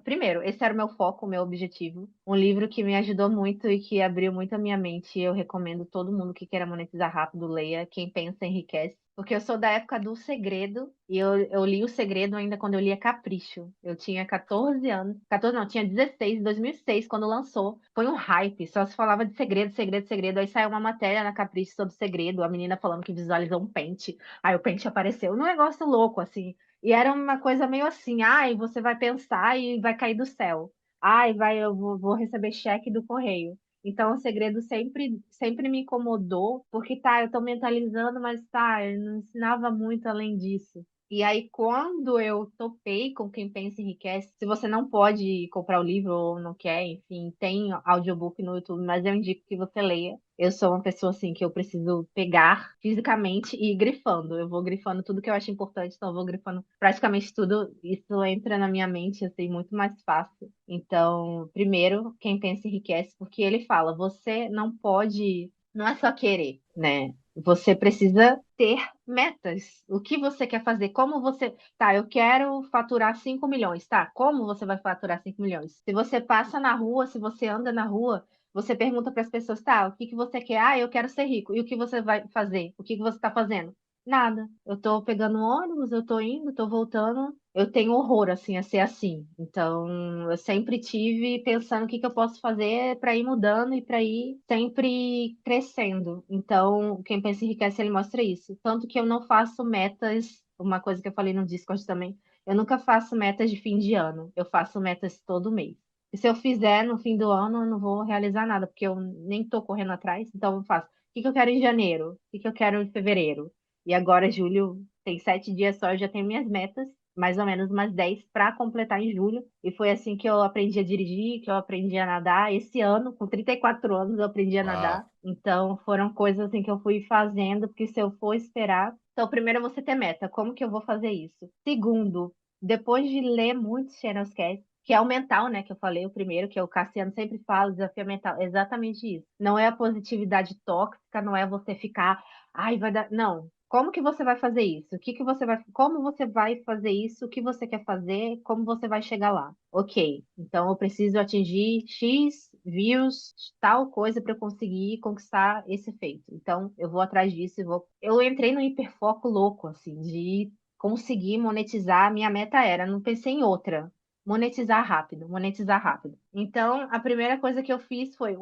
primeiro, esse era o meu foco, o meu objetivo. Um livro que me ajudou muito e que abriu muito a minha mente. Eu recomendo todo mundo que queira monetizar rápido, leia. Quem pensa enriquece. Porque eu sou da época do Segredo, e eu li O Segredo ainda quando eu lia Capricho. Eu tinha 14 anos. 14 não, tinha 16, em 2006, quando lançou. Foi um hype, só se falava de segredo, segredo, segredo. Aí saiu uma matéria na Capricho sobre segredo, a menina falando que visualizou um pente. Aí o pente apareceu. Um negócio louco, assim. E era uma coisa meio assim, ai, você vai pensar e vai cair do céu. Ai, eu vou receber cheque do correio. Então, o segredo sempre me incomodou, porque tá, eu tô mentalizando, mas tá, eu não ensinava muito além disso. E aí, quando eu topei com Quem Pensa Enriquece, se você não pode comprar o livro ou não quer, enfim, tem audiobook no YouTube, mas eu indico que você leia. Eu sou uma pessoa assim que eu preciso pegar fisicamente e ir grifando. Eu vou grifando tudo que eu acho importante, então eu vou grifando praticamente tudo. Isso entra na minha mente assim muito mais fácil. Então, primeiro, Quem Pensa Enriquece, porque ele fala, você não pode, não é só querer, né? Você precisa ter metas. O que você quer fazer? Como você. Tá, eu quero faturar 5 milhões. Tá, como você vai faturar 5 milhões? Se você passa na rua, se você anda na rua, você pergunta para as pessoas, tá, o que que você quer? Ah, eu quero ser rico. E o que você vai fazer? O que que você está fazendo? Nada. Eu tô pegando ônibus, eu tô indo, tô voltando. Eu tenho horror, assim, a ser assim. Então, eu sempre tive pensando o que que eu posso fazer para ir mudando e para ir sempre crescendo. Então, Quem Pensa Enriquece, ele mostra isso. Tanto que eu não faço metas, uma coisa que eu falei no Discord também, eu nunca faço metas de fim de ano. Eu faço metas todo mês. E se eu fizer no fim do ano, eu não vou realizar nada, porque eu nem tô correndo atrás. Então, eu faço. O que que eu quero em janeiro? O que que eu quero em fevereiro? E agora, julho, tem 7 dias só, eu já tenho minhas metas, mais ou menos umas 10 para completar em julho. E foi assim que eu aprendi a dirigir, que eu aprendi a nadar. Esse ano, com 34 anos, eu aprendi a Uau. nadar. Então, foram coisas assim que eu fui fazendo, porque se eu for esperar. Então, primeiro, você ter meta. Como que eu vou fazer isso? Segundo, depois de ler muitos Channels Cast, que é o mental, né, que eu falei, o primeiro, que é o Cassiano sempre fala, o desafio mental, é exatamente isso. Não é a positividade tóxica, não é você ficar, ai, vai dar, não. Como que você vai fazer isso? O que que você vai, como você vai fazer isso? O que você quer fazer? Como você vai chegar lá? Ok, então eu preciso atingir X views, tal coisa para eu conseguir conquistar esse feito. Então eu vou atrás disso e vou. Eu entrei no hiperfoco louco, assim, de conseguir monetizar. A minha meta era, não pensei em outra. Monetizar rápido, monetizar rápido. Então, a primeira coisa que eu fiz foi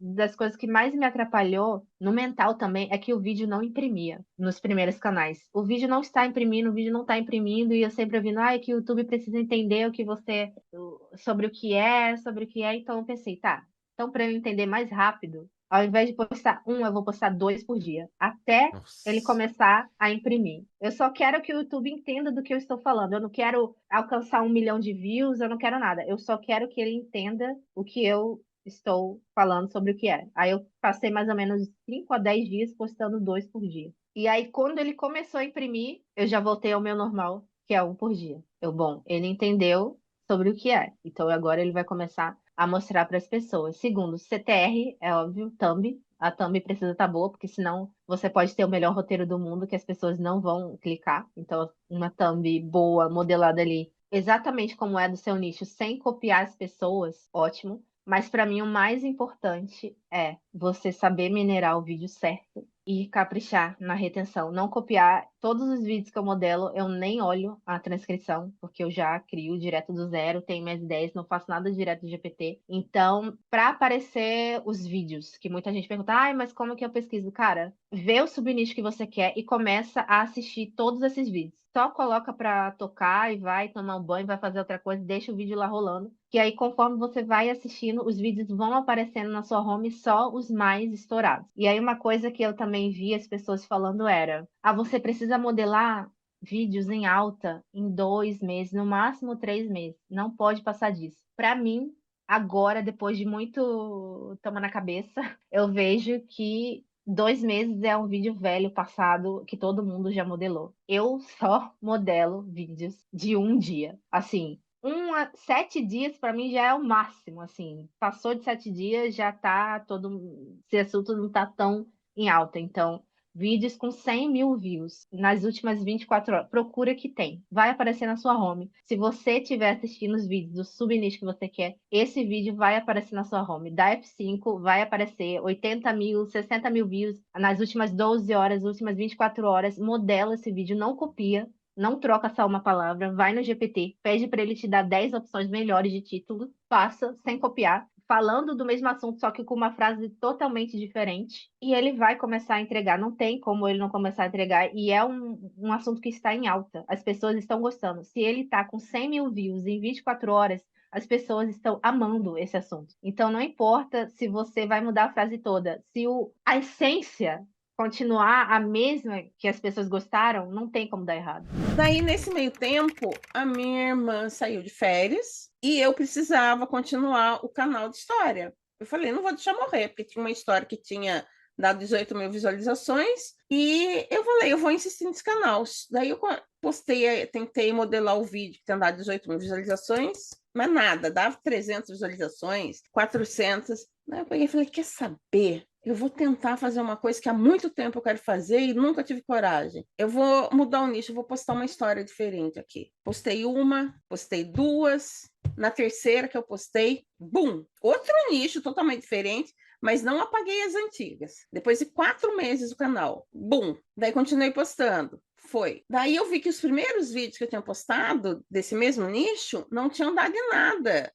das coisas que mais me atrapalhou no mental também é que o vídeo não imprimia nos primeiros canais. O vídeo não está imprimindo, o vídeo não está imprimindo, e eu sempre ouvindo, ah, é que o YouTube precisa entender sobre o que é. Então eu pensei, tá, então para eu entender mais rápido, ao invés de postar eu vou postar 2 por dia, até ele Nossa. começar a imprimir. Eu só quero que o YouTube entenda do que eu estou falando. Eu não quero alcançar 1 milhão de views, eu não quero nada. Eu só quero que ele entenda o que eu estou falando sobre o que é. Aí eu passei mais ou menos 5 a 10 dias postando 2 por dia. E aí, quando ele começou a imprimir, eu já voltei ao meu normal, que é 1 por dia. Bom, ele entendeu sobre o que é. Então agora ele vai começar a mostrar para as pessoas. Segundo, CTR, é óbvio, thumb. A thumb precisa estar boa, porque senão você pode ter o melhor roteiro do mundo que as pessoas não vão clicar. Então, uma thumb boa, modelada ali, exatamente como é do seu nicho, sem copiar as pessoas, ótimo. Mas para mim o mais importante é você saber minerar o vídeo certo e caprichar na retenção. Não copiar todos os vídeos que eu modelo, eu nem olho a transcrição, porque eu já crio direto do zero, tenho minhas ideias, não faço nada direto do GPT. Então, para aparecer os vídeos, que muita gente pergunta, ai, mas como que eu pesquiso? Cara, vê o subnicho que você quer e começa a assistir todos esses vídeos. Só coloca para tocar e vai tomar um banho, vai fazer outra coisa, deixa o vídeo lá rolando. Que aí, conforme você vai assistindo, os vídeos vão aparecendo na sua home, só os mais estourados. E aí, uma coisa que eu também vi as pessoas falando era: você precisa modelar vídeos em alta em 2 meses, no máximo 3 meses. Não pode passar disso. Para mim, agora, depois de muito tomar na cabeça, eu vejo que 2 meses é um vídeo velho, passado, que todo mundo já modelou. Eu só modelo vídeos de um dia. Assim, 7 dias para mim já é o máximo, assim. Passou de 7 dias, já tá todo... Esse assunto não tá tão em alta. Então, vídeos com 100 mil views nas últimas 24 horas. Procura que tem. Vai aparecer na sua home. Se você estiver assistindo os vídeos do subnicho que você quer, esse vídeo vai aparecer na sua home. Da F5 vai aparecer 80 mil, 60 mil views nas últimas 12 horas, últimas 24 horas. Modela esse vídeo, não copia. Não troca só uma palavra, vai no GPT, pede para ele te dar 10 opções melhores de título, passa sem copiar, falando do mesmo assunto, só que com uma frase totalmente diferente, e ele vai começar a entregar. Não tem como ele não começar a entregar, e é um assunto que está em alta. As pessoas estão gostando. Se ele está com 100 mil views em 24 horas, as pessoas estão amando esse assunto. Então, não importa se você vai mudar a frase toda, se a essência continuar a mesma que as pessoas gostaram, não tem como dar errado. Daí, nesse meio tempo, a minha irmã saiu de férias e eu precisava continuar o canal de história. Eu falei, não vou deixar morrer, porque tinha uma história que tinha dado 18 mil visualizações e eu falei, eu vou insistir nesse canal. Daí eu postei, tentei modelar o vídeo que tinha dado 18 mil visualizações, mas nada, dava 300 visualizações, 400. Daí eu peguei e falei, quer saber? Eu vou tentar fazer uma coisa que há muito tempo eu quero fazer e nunca tive coragem. Eu vou mudar o nicho, eu vou postar uma história diferente aqui. Postei uma, postei duas. Na terceira que eu postei, bum! Outro nicho totalmente diferente, mas não apaguei as antigas. Depois de 4 meses do canal, bum! Daí continuei postando. Foi. Daí eu vi que os primeiros vídeos que eu tinha postado desse mesmo nicho não tinham dado em nada.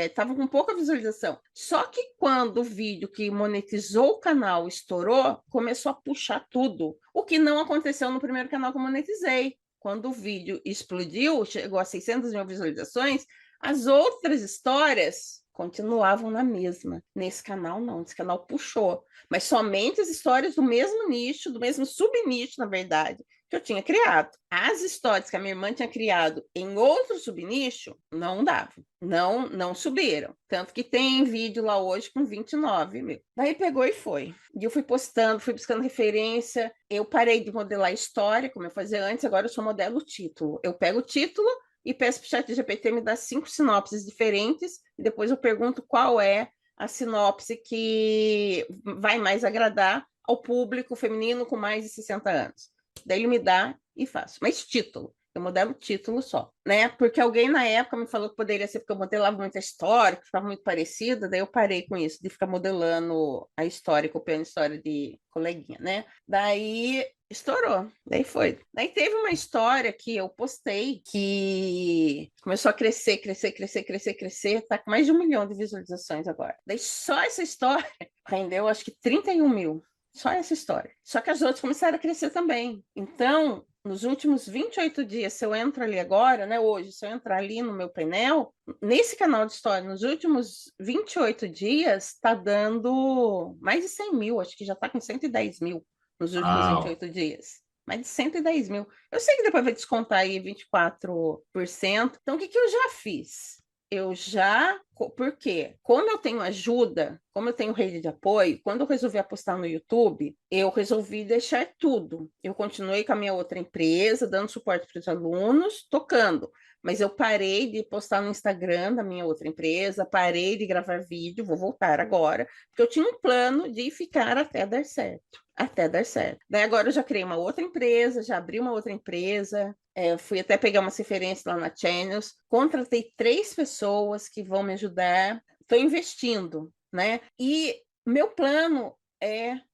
Estavam com pouca visualização. Só que quando o vídeo que monetizou o canal estourou, começou a puxar tudo. O que não aconteceu no primeiro canal que eu monetizei. Quando o vídeo explodiu, chegou a 600 mil visualizações, as outras histórias continuavam na mesma. Nesse canal, não. Esse canal puxou. Mas somente as histórias do mesmo nicho, do mesmo subnicho, na verdade, que eu tinha criado. As histórias que a minha irmã tinha criado em outro subnicho, não davam. Não subiram. Tanto que tem vídeo lá hoje com 29 mil. Daí pegou e foi. E eu fui postando, fui buscando referência. Eu parei de modelar história, como eu fazia antes, agora eu só modelo o título. Eu pego o título e peço para o ChatGPT me dar 5 sinopses diferentes, e depois eu pergunto qual é a sinopse que vai mais agradar ao público feminino com mais de 60 anos. Daí ele me dá e faço. Mas título, eu modelo título só, né? Porque alguém na época me falou que poderia ser porque eu modelava muita história, que ficava muito parecida, daí eu parei com isso, de ficar modelando a história, copiando a história de coleguinha, né? Daí estourou, daí foi. Daí teve uma história que eu postei que começou a crescer, tá com mais de 1 milhão de visualizações agora. Daí só essa história rendeu acho que 31 mil. Só essa história. Só que as outras começaram a crescer também. Então, nos últimos 28 dias, se eu entro ali agora, né, hoje, se eu entrar ali no meu painel, nesse canal de história, nos últimos 28 dias, está dando mais de 100 mil, acho que já está com 110 mil nos últimos 28 dias. Mais de 110 mil. Eu sei que depois vai descontar aí 24%. Então, o que eu já fiz? Porque como eu tenho ajuda, como eu tenho rede de apoio, quando eu resolvi apostar no YouTube, eu resolvi deixar tudo. Eu continuei com a minha outra empresa, dando suporte para os alunos, tocando. Mas eu parei de postar no Instagram da minha outra empresa, parei de gravar vídeo, vou voltar agora, porque eu tinha um plano de ficar até dar certo. Até dar certo. Daí agora eu já criei uma outra empresa, já abri uma outra empresa, fui até pegar umas referências lá na Channels, contratei 3 pessoas que vão me ajudar, estou investindo, né? E meu plano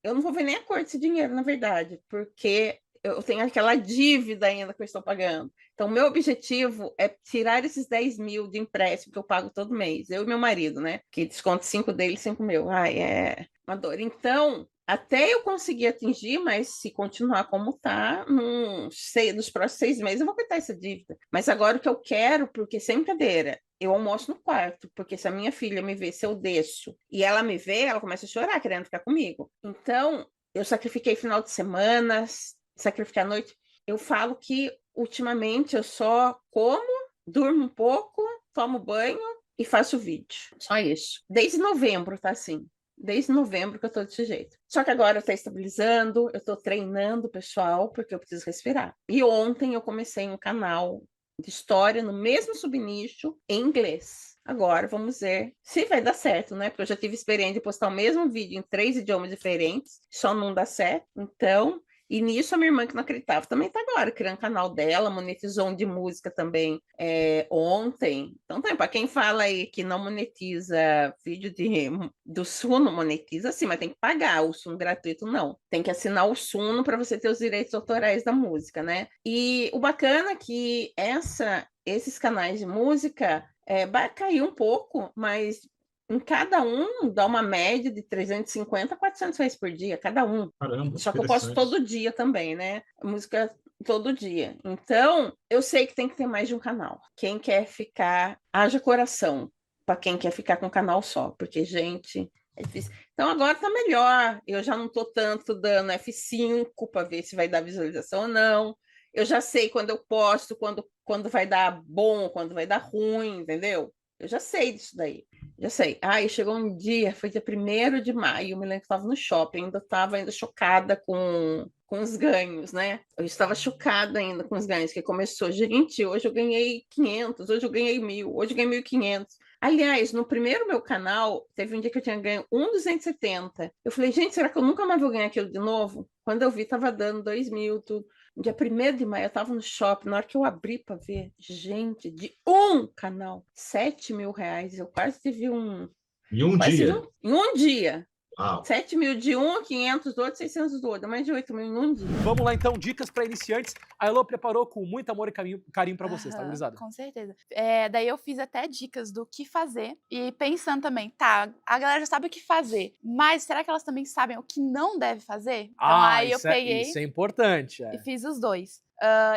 eu não vou ver nem a cor desse dinheiro, na verdade, porque eu tenho aquela dívida ainda que eu estou pagando. Então, meu objetivo é tirar esses 10 mil de empréstimo que eu pago todo mês, eu e meu marido, né? Que desconto 5 dele, 5 meu. Ai, é uma dor. Então, até eu conseguir atingir, mas se continuar como está, nos próximos 6 meses eu vou quitar essa dívida. Mas agora o que eu quero, porque sem brincadeira, eu almoço no quarto, porque se a minha filha me vê, se eu deixo, e ela me vê, ela começa a chorar, querendo ficar comigo. Então, eu sacrifiquei final de semana, sacrifiquei a noite. Eu falo que, ultimamente, eu só como, durmo um pouco, tomo banho e faço vídeo. Só isso. Desde novembro tá assim. Desde novembro que eu tô desse jeito. Só que agora tá estabilizando, eu tô treinando o pessoal, porque eu preciso respirar. E ontem eu comecei um canal de história no mesmo subnicho em inglês. Agora vamos ver se vai dar certo, né? Porque eu já tive experiência de postar o mesmo vídeo em 3 idiomas diferentes, só não dá certo. Então, e nisso a minha irmã que não acreditava também tá agora criando canal dela, monetizou um de música também ontem. Então, para quem fala aí que não monetiza vídeo do Suno, monetiza sim, mas tem que pagar. O Suno gratuito não. Tem que assinar o Suno para você ter os direitos autorais da música, né? E o bacana é que esses canais de música vai cair um pouco, mas em cada um dá uma média de 350 a 400 reais por dia, cada um. Caramba, Só que eu posto interessante. todo dia também, né? Música todo dia. Então, eu sei que tem que ter mais de um canal. Quem quer ficar, haja coração para quem quer ficar com um canal só, porque, gente, é difícil. Então, agora tá melhor. Eu já não tô tanto dando F5 para ver se vai dar visualização ou não. Eu já sei quando eu posto, quando vai dar bom, quando vai dar ruim, entendeu? Eu já sei disso daí. Já sei. Aí chegou um dia, foi dia 1º de maio, eu me lembro que estava no shopping, estava ainda chocada com os ganhos, né? Eu estava chocada ainda com os ganhos, que começou, gente, hoje eu ganhei 500, hoje eu ganhei 1.000, hoje eu ganhei 1.500. Aliás, no primeiro meu canal, teve um dia que eu tinha ganho 1.270. Eu falei, gente, será que eu nunca mais vou ganhar aquilo de novo? Quando eu vi, estava dando 2.000, tudo. No dia 1º de maio, eu estava no shopping, na hora que eu abri para ver, gente, de um canal, 7.000 reais. Eu quase tive Em um quase tive dia? em um dia. Uau. 7.000 de um, 500 do outro, 600 do outro. Mais de 8.000 em um dia. Vamos lá, então, dicas para iniciantes. A Elo preparou com muito amor e carinho para vocês, tá, Aham, gurizada? com certeza. Daí eu fiz até dicas do que fazer e pensando também, tá, a galera já sabe o que fazer, mas será que elas também sabem o que não deve fazer? Então aí eu peguei Isso é importante. e fiz os dois.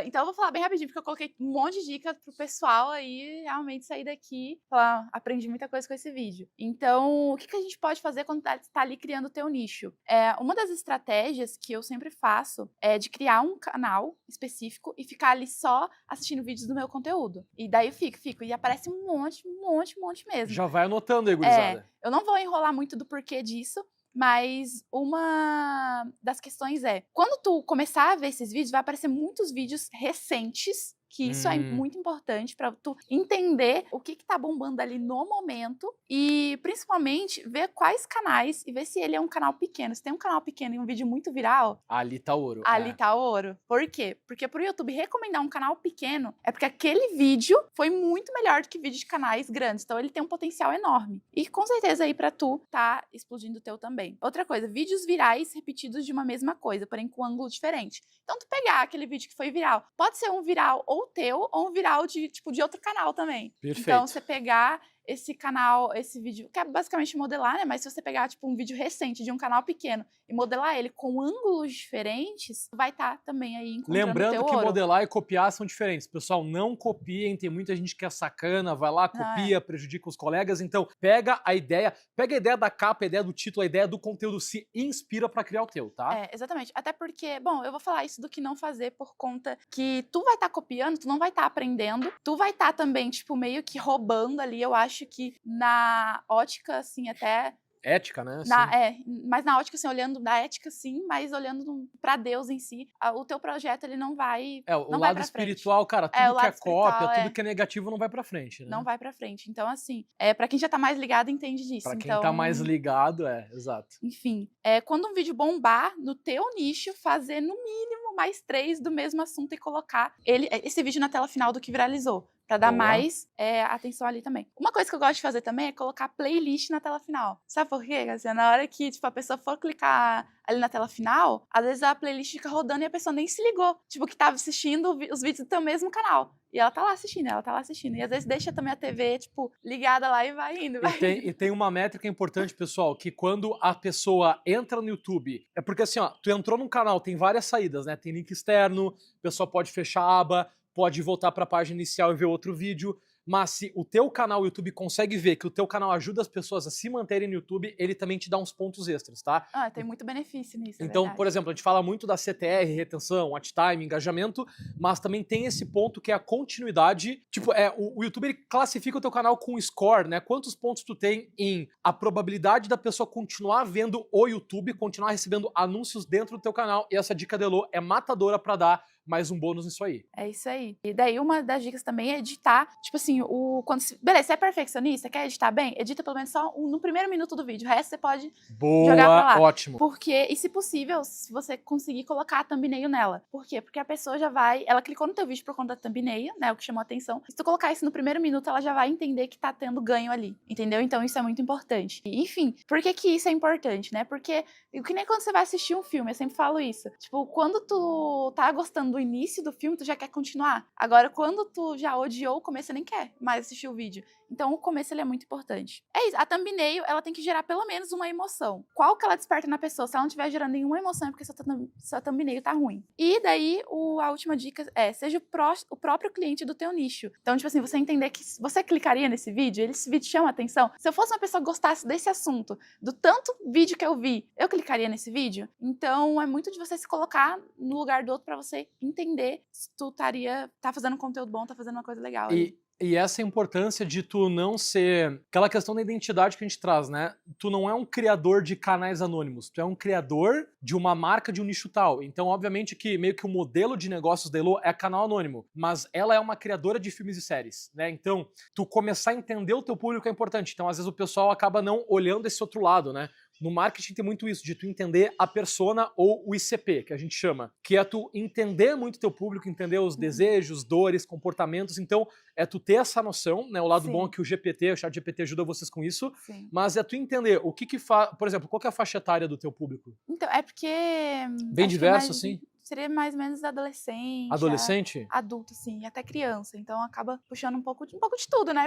Então eu vou falar bem rapidinho, porque eu coloquei um monte de dicas pro pessoal aí realmente sair daqui. Falar, aprendi muita coisa com esse vídeo. Então, o que a gente pode fazer quando tá ali criando o teu nicho? Uma das estratégias que eu sempre faço é de criar um canal específico e ficar ali só assistindo vídeos do meu conteúdo. E daí eu fico. E aparece um monte mesmo. Já vai anotando aí, gurizada. Eu não vou enrolar muito do porquê disso, mas uma das questões quando tu começar a ver esses vídeos, vai aparecer muitos vídeos recentes, que isso é muito importante para tu entender o que tá bombando ali no momento e, principalmente, ver quais canais e ver se ele é um canal pequeno. Se tem um canal pequeno e um vídeo muito viral, ali tá ouro. Ali tá ouro. Por quê? Porque pro YouTube recomendar um canal pequeno é porque aquele vídeo foi muito melhor do que vídeo de canais grandes. Então ele tem um potencial enorme. E com certeza aí pra tu tá explodindo o teu também. Outra coisa, vídeos virais repetidos de uma mesma coisa, porém com ângulo diferente. Então tu pegar aquele vídeo que foi viral, pode ser um viral ou teu ou um viral de outro canal também. Perfeito. Então você pegar esse canal, esse vídeo, que é basicamente modelar, né? Mas se você pegar, um vídeo recente de um canal pequeno e modelar ele com ângulos diferentes, vai estar também aí encontrando Lembrando teu que ouro. modelar e copiar são diferentes. Pessoal, não copiem, tem muita gente que é sacana, vai lá, copia, prejudica os colegas. Então, pega a ideia da capa, a ideia do título, a ideia do conteúdo, se inspira pra criar o teu, tá? Exatamente. Até porque, bom, eu vou falar isso do que não fazer por conta que tu vai estar copiando, tu não vai estar aprendendo, tu vai estar também, meio que roubando ali, eu acho que na ótica, assim, até... Ética, né? Mas na ótica, assim, olhando da ética, sim, mas olhando pra Deus em si, o teu projeto, ele não vai o lado espiritual, cara, tudo que é cópia, tudo que é negativo não vai pra frente, né? Não vai pra frente. Então, assim, pra quem já tá mais ligado, entende disso. Pra quem tá mais ligado, exato. Enfim, quando um vídeo bombar no teu nicho, fazer no mínimo mais 3 do mesmo assunto e colocar esse vídeo na tela final do que viralizou. Pra dar mais atenção ali também. Uma coisa que eu gosto de fazer também é colocar playlist na tela final. Sabe por quê? Assim, na hora que a pessoa for clicar ali na tela final, às vezes a playlist fica rodando e a pessoa nem se ligou. Que tava assistindo os vídeos do teu mesmo canal. E ela tá lá assistindo, E às vezes deixa também a TV, ligada lá e vai indo. E tem uma métrica importante, pessoal, que quando a pessoa entra no YouTube, é porque assim, ó, tu entrou num canal, tem várias saídas, né? Tem link externo, a pessoa pode fechar a aba, pode voltar para a página inicial e ver outro vídeo, mas se o teu canal, o YouTube, consegue ver que o teu canal ajuda as pessoas a se manterem no YouTube, ele também te dá uns pontos extras, tá? Tem muito benefício nisso, é Então, verdade. por exemplo, a gente fala muito da CTR, retenção, watch time, engajamento, mas também tem esse ponto que é a continuidade. Tipo, o YouTube ele classifica o teu canal com score, né? Quantos pontos tu tem em a probabilidade da pessoa continuar vendo o YouTube, continuar recebendo anúncios dentro do teu canal. E essa dica da Elo é matadora pra dar mais um bônus nisso aí. É isso aí. E daí uma das dicas também é editar, tipo assim, beleza, você é perfeccionista, quer editar bem? Edita pelo menos só no primeiro minuto do vídeo. O resto você pode jogar pra lá. Ótimo. Porque, e se possível, se você conseguir colocar a thumbnail nela. Por quê? Porque a pessoa já vai, ela clicou no teu vídeo por conta da thumbnail, né, o que chamou a atenção. Se tu colocar isso no primeiro minuto, ela já vai entender que tá tendo ganho ali, entendeu? Então isso é muito importante. E, enfim, por que que isso é importante, né? Porque, que nem quando você vai assistir um filme, eu sempre falo isso. Tipo, quando tu tá gostando do início do filme, tu já quer continuar. Agora, quando tu já odiou o começo, você nem quer mais assistir o vídeo. Então, o começo, ele é muito importante. É isso. A thumbnail, ela tem que gerar pelo menos uma emoção. Qual que ela desperta na pessoa? Se ela não estiver gerando nenhuma emoção, é porque sua thumbnail tá ruim. E daí, a última dica seja o próprio cliente do teu nicho. Então, tipo assim, você entender que você clicaria nesse vídeo, esse vídeo chama atenção. Se eu fosse uma pessoa que gostasse desse assunto, do tanto vídeo que eu vi, eu clicaria nesse vídeo? Então, é muito de você se colocar no lugar do outro pra você entender se tu tá fazendo um conteúdo bom, tá fazendo uma coisa legal. E essa é a importância de tu não ser... Aquela questão da identidade que a gente traz, né? Tu não é um criador de canais anônimos, tu é um criador de uma marca de um nicho tal. Então, obviamente que meio que o modelo de negócios da Elo é canal anônimo, mas ela é uma criadora de filmes e séries, né? Então, tu começar a entender o teu público é importante. Então, às vezes o pessoal acaba não olhando esse outro lado, né? No marketing tem muito isso, de tu entender a persona ou o ICP, que a gente chama, que é tu entender muito teu público, entender os desejos, dores, comportamentos. Então, é tu ter essa noção, né? O lado bom é que o ChatGPT ajuda vocês com isso, mas é tu entender o que faz... Por exemplo, qual que é a faixa etária do teu público? Então, é porque... Bem diverso, assim? Seria mais ou menos adolescente. Adolescente? Adulto, sim, até criança. Então acaba puxando um pouco de tudo, né?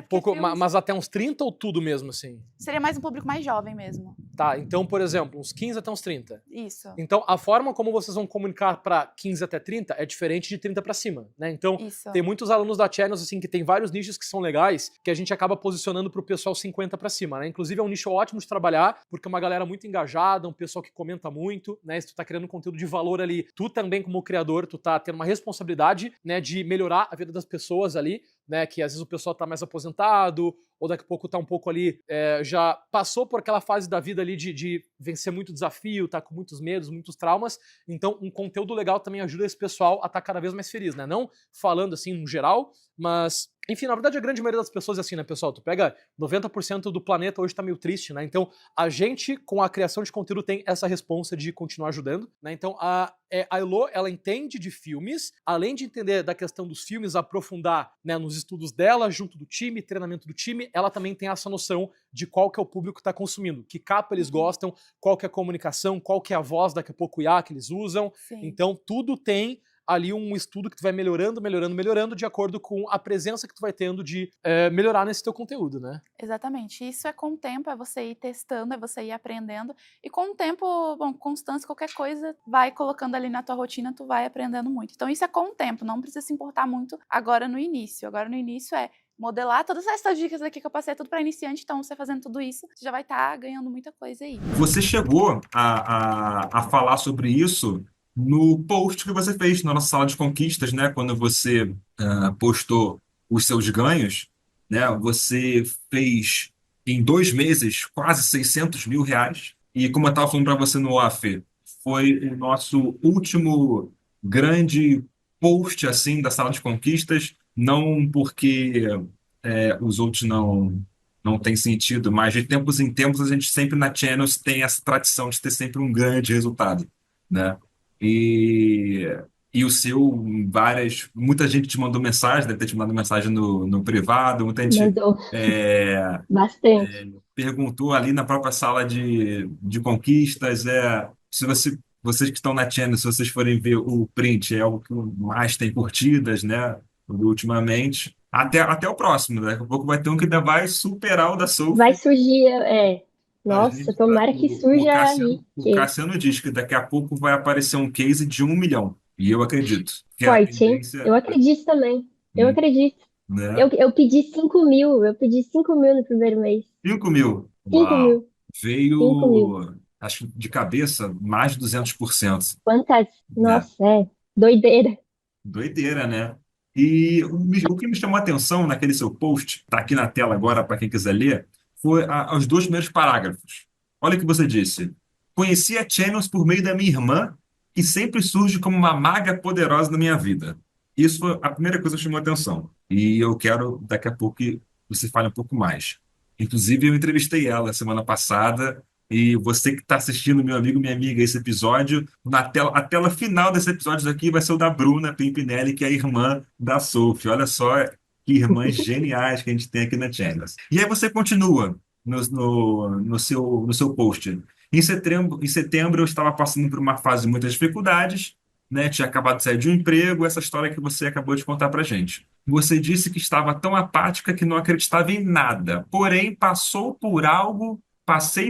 Mas até uns 30 ou tudo mesmo, assim? Seria mais um público mais jovem mesmo. Tá, então, por exemplo, uns 15 até uns 30. Isso. Então, a forma como vocês vão comunicar para 15 até 30 é diferente de 30 para cima, né? Então, tem muitos alunos da Channels, assim, que tem vários nichos que são legais, que a gente acaba posicionando pro pessoal 50 para cima, né? Inclusive, é um nicho ótimo de trabalhar, porque é uma galera muito engajada, um pessoal que comenta muito, né? Se tu tá criando conteúdo de valor ali, tu também, como criador, tu tá tendo uma responsabilidade, né, de melhorar a vida das pessoas ali, né, que às vezes o pessoal tá mais aposentado, ou daqui a pouco tá um pouco ali, já passou por aquela fase da vida ali de vencer muito desafio, tá com muitos medos, muitos traumas. Então, um conteúdo legal também ajuda esse pessoal a estar cada vez mais feliz, né? Não falando assim no geral, mas... Enfim, na verdade, a grande maioria das pessoas é assim, né, pessoal? Tu pega 90% do planeta hoje tá meio triste, né? Então, a gente, com a criação de conteúdo, tem essa responsa de continuar ajudando, né? Então, a Elo, ela entende de filmes, além de entender da questão dos filmes, aprofundar, né, nos estudos dela, junto do time, treinamento do time, ela também tem essa noção de qual que é o público que tá consumindo, que capa eles gostam, qual que é a comunicação, qual que é a voz, daqui a pouco o IA que eles usam. Sim. Então, tudo tem ali um estudo que tu vai melhorando de acordo com a presença que tu vai tendo de melhorar nesse teu conteúdo, né? Exatamente. Isso é com o tempo, é você ir testando, é você ir aprendendo. E com o tempo, bom, constância, qualquer coisa, vai colocando ali na tua rotina, tu vai aprendendo muito. Então isso é com o tempo, não precisa se importar muito agora no início. Agora no início é modelar todas essas dicas aqui que eu passei, tudo para iniciante, então você fazendo tudo isso, você já vai estar ganhando muita coisa aí. Você chegou a falar sobre isso no post que você fez na nossa sala de conquistas, né? Quando você postou os seus ganhos, né? Você fez em 2 meses quase 600 mil reais. E como eu estava falando para você no off, foi o nosso último grande post assim da sala de conquistas, não porque os outros não têm sentido, mas de tempos em tempos a gente sempre na Channels tem essa tradição de ter sempre um grande resultado, né? E o seu, muita gente te mandou mensagem, deve ter te mandado mensagem no privado, muita gente Mandou bastante. perguntou ali na própria sala de conquistas, se vocês que estão na Channel, se vocês forem ver o print, é o que mais tem curtidas, né, ultimamente. Até o próximo, daqui a pouco vai ter um que ainda vai superar o da Sophie. Vai surgir, nossa, tomara que surja aí. O Cassiano diz que daqui a pouco vai aparecer um case de 1 milhão. E eu acredito. Que Forte, hein? tendência... Eu acredito também. Eu acredito. né? Eu pedi 5 mil, eu pedi 5 mil no primeiro mês. 5 mil. 5 Uau! mil, 5 mil. Veio, acho que de cabeça, mais de 200%, Quantas? né? Nossa, doideira. Doideira, né? E o que me chamou a atenção naquele seu post, tá aqui na tela agora para quem quiser ler, foi os dois primeiros parágrafos. Olha o que você disse. Conheci a Channels por meio da minha irmã, que sempre surge como uma maga poderosa na minha vida. Isso foi a primeira coisa que chamou a atenção. E eu quero, daqui a pouco, que você fale um pouco mais. Inclusive, eu entrevistei ela semana passada. E você que está assistindo, meu amigo, minha amiga, esse episódio, a tela final desse episódio aqui vai ser o da Bruna Pimpinelli, que é a irmã da Sophie. Olha só que irmãs geniais que a gente tem aqui na Channels. E aí você continua no seu post. Em setembro eu estava passando por uma fase de muitas dificuldades, né? Tinha acabado de sair de um emprego, essa história que você acabou de contar pra gente. Você disse que estava tão apática que não acreditava em nada, porém passei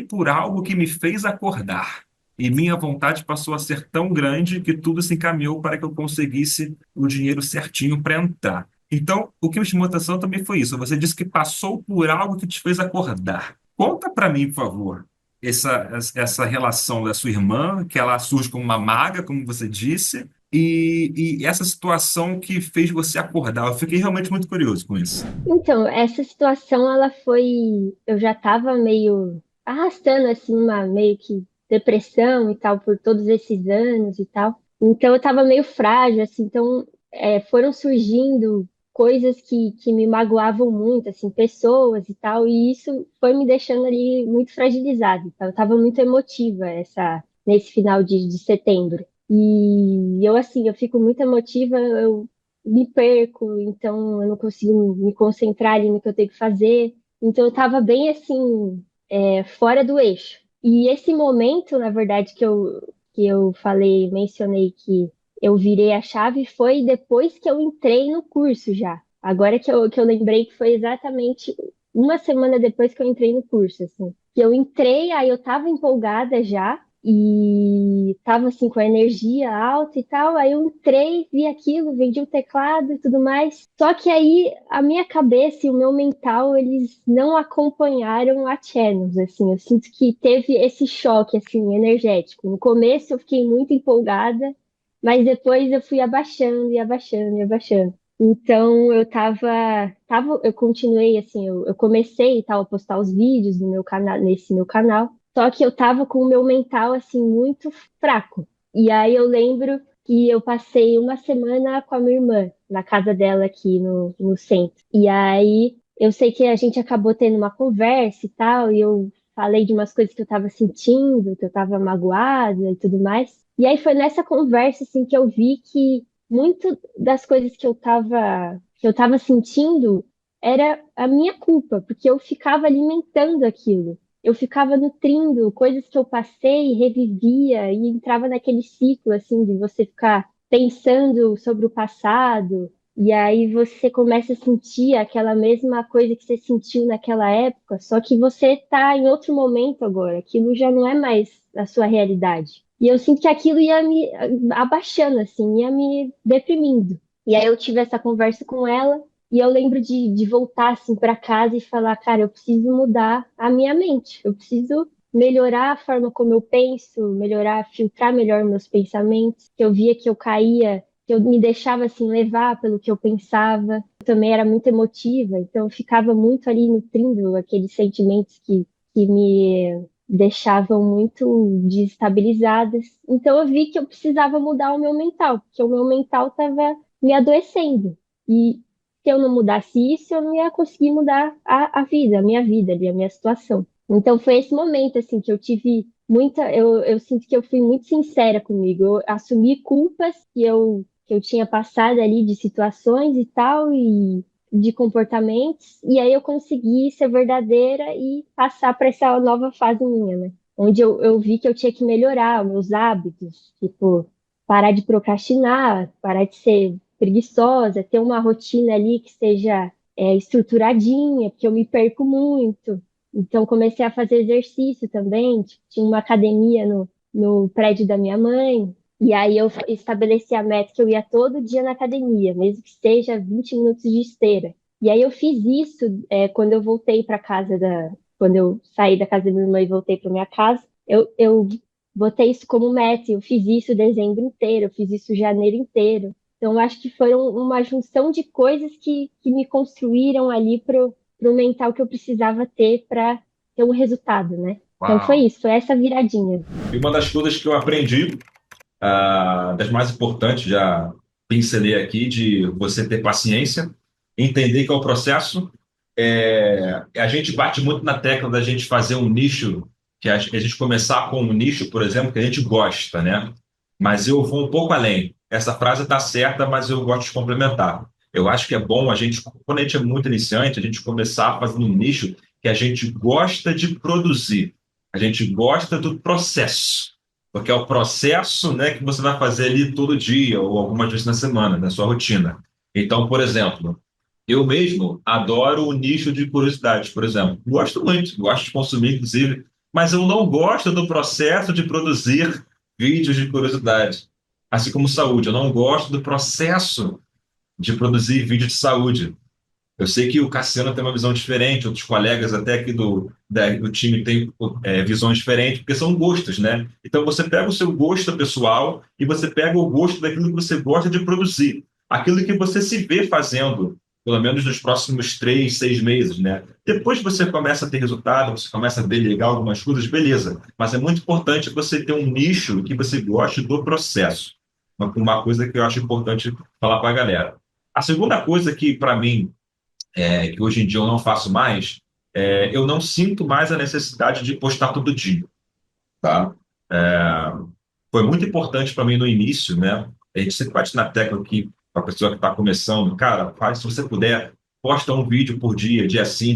por algo que me fez acordar. E minha vontade passou a ser tão grande que tudo se encaminhou para que eu conseguisse o dinheiro certinho para entrar. Então, o que me chamou a atenção também foi isso. Você disse que passou por algo que te fez acordar. Conta para mim, por favor, essa relação da sua irmã, que ela surge como uma maga, como você disse, e essa situação que fez você acordar. Eu fiquei realmente muito curioso com isso. Então, essa situação, ela foi. Eu já tava meio arrastando, assim, uma meio que depressão e tal, por todos esses anos e tal. Então, eu tava meio frágil, assim. Então, foram surgindo coisas que me magoavam muito, assim, pessoas e tal. E isso foi me deixando ali muito fragilizada. Então, eu tava muito emotiva nesse final de setembro. E eu, assim, eu fico muito emotiva, eu me perco, então eu não consigo me concentrar ali no que eu tenho que fazer. Então eu estava bem assim, fora do eixo. E esse momento, na verdade, que eu falei, mencionei que eu virei a chave foi depois que eu entrei no curso já. Agora que eu lembrei que foi exatamente uma semana depois que eu entrei no curso, assim. Que eu entrei, aí eu estava empolgada já, e tava assim com a energia alta e tal. Aí eu entrei, vi aquilo, vendi o teclado e tudo mais. Só que aí a minha cabeça e o meu mental, eles não acompanharam a Channels, assim. Eu sinto que teve esse choque assim energético. No começo eu fiquei muito empolgada, mas depois eu fui abaixando e abaixando e abaixando. Então eu continuei assim, eu comecei e tal a postar os vídeos no meu canal, nesse meu canal. Só que eu tava com o meu mental assim muito fraco. E aí eu lembro que eu passei uma semana com a minha irmã na casa dela aqui no centro. E aí eu sei que a gente acabou tendo uma conversa e tal, e eu falei de umas coisas que eu tava sentindo, que eu tava magoada e tudo mais. E aí foi nessa conversa assim que eu vi que muito das coisas que eu tava sentindo era a minha culpa, porque eu ficava alimentando aquilo. Eu ficava nutrindo coisas que eu passei, revivia e entrava naquele ciclo assim de você ficar pensando sobre o passado, e aí você começa a sentir aquela mesma coisa que você sentiu naquela época, só que você está em outro momento agora, aquilo já não é mais a sua realidade. E eu sinto que aquilo ia me abaixando, assim, ia me deprimindo. E aí eu tive essa conversa com ela, e eu lembro de voltar assim para casa e falar, cara, eu preciso mudar a minha mente. Eu preciso melhorar a forma como eu penso, melhorar, filtrar melhor meus pensamentos. Que eu via que eu caía, que eu me deixava assim levar pelo que eu pensava. Eu também era muito emotiva, então eu ficava muito ali nutrindo aqueles sentimentos que me deixavam muito desestabilizadas. Então eu vi que eu precisava mudar o meu mental, porque o meu mental estava me adoecendo. E se eu não mudasse isso, eu não ia conseguir mudar a vida, a minha vida ali, a minha situação. Então foi esse momento, assim, que eu tive muita. Eu sinto que eu fui muito sincera comigo. Eu assumi culpas que eu tinha passado ali de situações e tal, e de comportamentos, e aí eu consegui ser verdadeira e passar para essa nova fase minha, né? Onde eu vi que eu tinha que melhorar os meus hábitos, tipo, parar de procrastinar, parar de ser preguiçosa, ter uma rotina ali que seja estruturadinha, porque eu me perco muito. Então, comecei a fazer exercício também. Tipo, tinha uma academia no prédio da minha mãe. E aí eu estabeleci a meta que eu ia todo dia na academia, mesmo que seja 20 minutos de esteira. E aí eu fiz isso quando eu voltei para casa quando eu saí da casa da minha irmã e voltei para minha casa, eu botei isso como meta. Eu fiz isso dezembro inteiro, eu fiz isso janeiro inteiro. Então, eu acho que foram uma junção de coisas que me construíram ali pro mental que eu precisava ter para ter um resultado, né? Então foi Uau! isso, foi essa viradinha. E uma das coisas que eu aprendi, das mais importantes, já pincelei aqui, de você ter paciência, entender que é o processo. A gente bate muito na tecla da gente fazer um nicho, que a gente começar com um nicho, por exemplo, que a gente gosta, né? Mas eu vou um pouco além. Essa frase está certa, mas eu gosto de complementar. Eu acho que é bom a gente, quando a gente é muito iniciante, a gente começar fazendo um nicho que a gente gosta de produzir. A gente gosta do processo. Porque é o processo, né, que você vai fazer ali todo dia ou algumas vezes na semana, na sua rotina. Então, por exemplo, eu mesmo adoro o nicho de curiosidades, por exemplo. Gosto muito, gosto de consumir, inclusive, mas eu não gosto do processo de produzir vídeos de curiosidade. Assim como saúde, eu não gosto do processo de produzir vídeo de saúde. Eu sei que o Cassiano tem uma visão diferente, outros colegas até aqui do time têm visões diferentes, porque são gostos, né? Então você pega o seu gosto pessoal e você pega o gosto daquilo que você gosta de produzir, aquilo que você se vê fazendo, pelo menos nos próximos 3, 6 meses, né? Depois você começa a ter resultado, você começa a delegar algumas coisas, beleza. Mas é muito importante você ter um nicho que você goste do processo. Uma coisa que eu acho importante falar para a galera. A segunda coisa que, para mim, que hoje em dia eu não faço mais, eu não sinto mais a necessidade de postar todo dia, tá? Foi muito importante para mim no início, né? A gente sempre bate na tecla que a pessoa que está começando, cara, faz, se você puder, posta um vídeo por dia assim,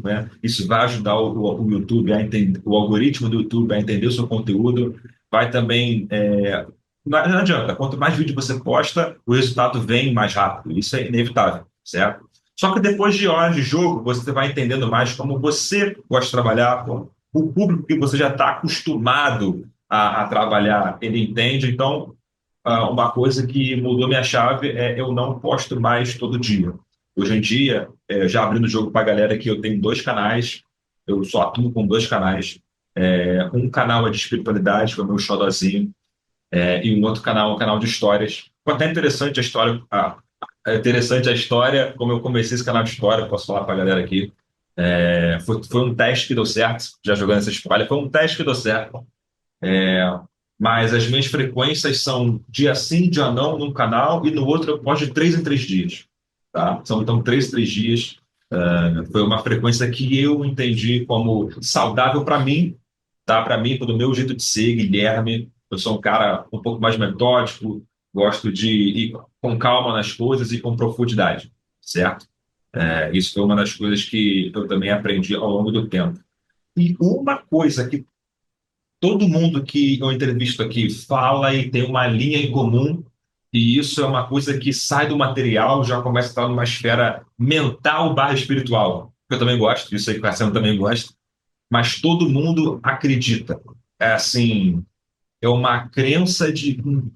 né? Isso vai ajudar o YouTube a entender, o algoritmo do YouTube a entender o seu conteúdo, vai também não adianta, quanto mais vídeo você posta, o resultado vem mais rápido, isso é inevitável, certo? Só que depois de horas de jogo, você vai entendendo mais como você gosta de trabalhar, como o público que você já está acostumado a trabalhar, ele entende. Então, uma coisa que mudou minha chave é eu não posto mais todo dia. Hoje em dia, já abrindo o jogo para a galera aqui, eu tenho 2 canais, eu só atuo com 2 canais. Um canal é de espiritualidade, que é o meu xodózinho, e um outro canal é um canal de histórias. Foi até interessante a história, como eu comecei esse canal de história, posso falar para a galera aqui. Foi um teste que deu certo, já jogando essa spoiler, foi um teste que deu certo. Mas as minhas frequências são dia sim, dia não, num canal, e no outro eu posto de 3 em 3 dias. Tá? São então 3 em 3 dias. Foi uma frequência que eu entendi como saudável para mim, tá? Para mim, pelo meu jeito de ser, Guilherme. Eu sou um cara um pouco mais metódico, gosto de ir com calma nas coisas e com profundidade, certo? Isso foi uma das coisas que eu também aprendi ao longo do tempo. E uma coisa que todo mundo que eu entrevisto aqui fala e tem uma linha em comum, e isso é uma coisa que sai do material, já começa a estar numa esfera mental barra espiritual. Eu também gosto, isso aí que o Cassiano também gosta, mas todo mundo acredita. É assim, é uma crença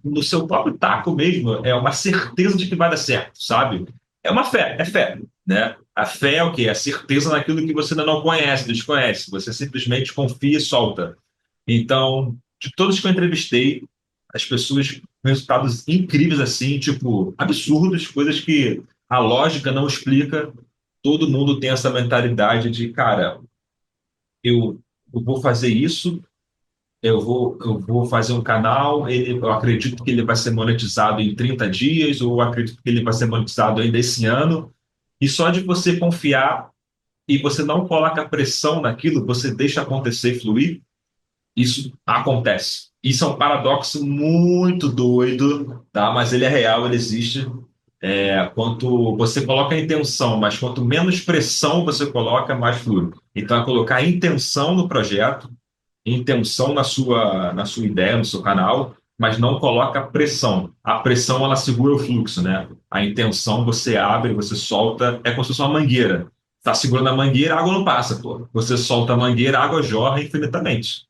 no seu próprio taco mesmo, é uma certeza de que vai dar certo, sabe? É uma fé, é fé, né? A fé é o quê? É a certeza naquilo que você ainda não conhece, desconhece. Você simplesmente confia e solta. Então, de todos que eu entrevistei, as pessoas com resultados incríveis assim, tipo, absurdos, coisas que a lógica não explica. Todo mundo tem essa mentalidade de, cara, eu vou fazer isso, eu vou fazer um canal, eu acredito que ele vai ser monetizado em 30 dias, ou eu acredito que ele vai ser monetizado ainda esse ano, e só de você confiar e você não coloca pressão naquilo, você deixa acontecer e fluir, isso acontece. Isso é um paradoxo muito doido, tá? Mas ele é real, ele existe. Quanto você coloca a intenção, mas quanto menos pressão você coloca, mais flui. Então, é colocar intenção no projeto, intenção na sua ideia, no seu canal, mas não coloca pressão. A pressão, ela segura o fluxo, né? A intenção, você abre, você solta, é como se fosse uma mangueira. Tá segurando a mangueira, a água não passa, pô. Você solta a mangueira, a água jorra infinitamente.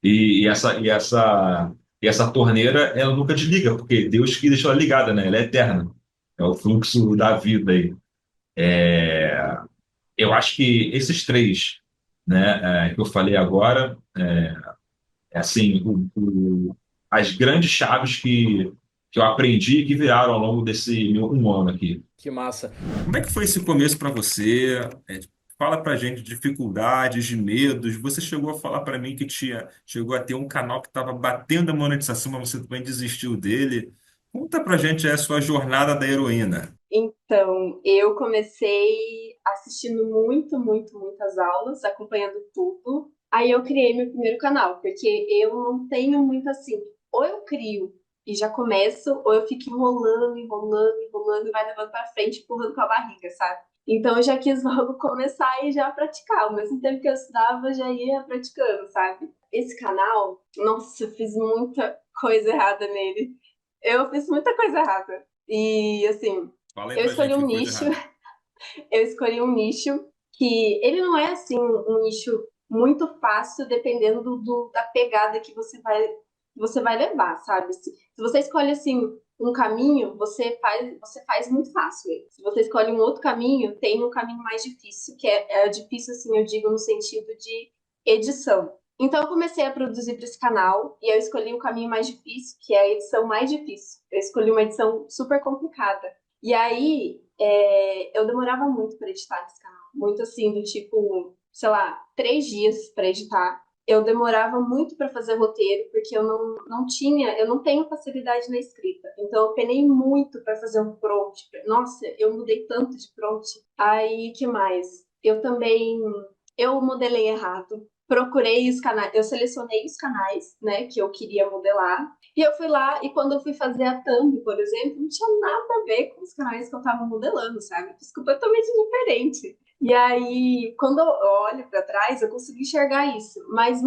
E essa torneira, ela nunca desliga, porque Deus que deixou ela ligada, né? Ela é eterna. É o fluxo da vida aí. Eu acho que esses três, né, que eu falei agora, assim, as grandes chaves que eu aprendi e que viraram ao longo desse meu um ano aqui. Que massa. Como é que foi esse começo para você? Fala pra gente de dificuldades, de medos. Você chegou a falar para mim que chegou a ter um canal que estava batendo a monetização, mas você também desistiu dele. Conta pra gente a sua jornada da heroína. Então, eu comecei assistindo muitas aulas, acompanhando tudo. Aí eu criei meu primeiro canal, porque eu não tenho muito assim, ou eu crio e já começo, ou eu fico enrolando e vai levando pra frente, empurrando com a barriga, sabe? Então eu já quis logo começar e já praticar. Ao mesmo tempo que eu estudava, eu já ia praticando, sabe? Esse canal, nossa, eu fiz muita coisa errada nele. Eu fiz muita coisa errada. E assim, Fala aí eu pra gente escolhi um que coisa nicho, errada. eu escolhi um nicho que ele não é assim um nicho muito fácil dependendo da pegada que você vai levar, sabe? Se você escolhe assim um caminho, você faz muito fácil ele. Se você escolhe um outro caminho, tem um caminho mais difícil, que é difícil assim, eu digo no sentido de edição. Então eu comecei a produzir para esse canal e eu escolhi o caminho mais difícil, que é a edição mais difícil. Eu escolhi uma edição super complicada. E aí, eu demorava muito para editar nesse canal. Muito assim, do tipo, sei lá, 3 dias para editar. Eu demorava muito para fazer roteiro, porque eu não tenho facilidade na escrita. Então, eu penei muito para fazer um prompt. Nossa, eu mudei tanto de prompt. Aí, que mais? Eu modelei errado. Procurei os canais, eu selecionei os canais, né, que eu queria modelar. E eu fui lá, e quando eu fui fazer a thumb, por exemplo, não tinha nada a ver com os canais que eu tava modelando, sabe? Fiz completamente diferente. E aí, quando eu olho para trás, eu consegui enxergar isso. Mas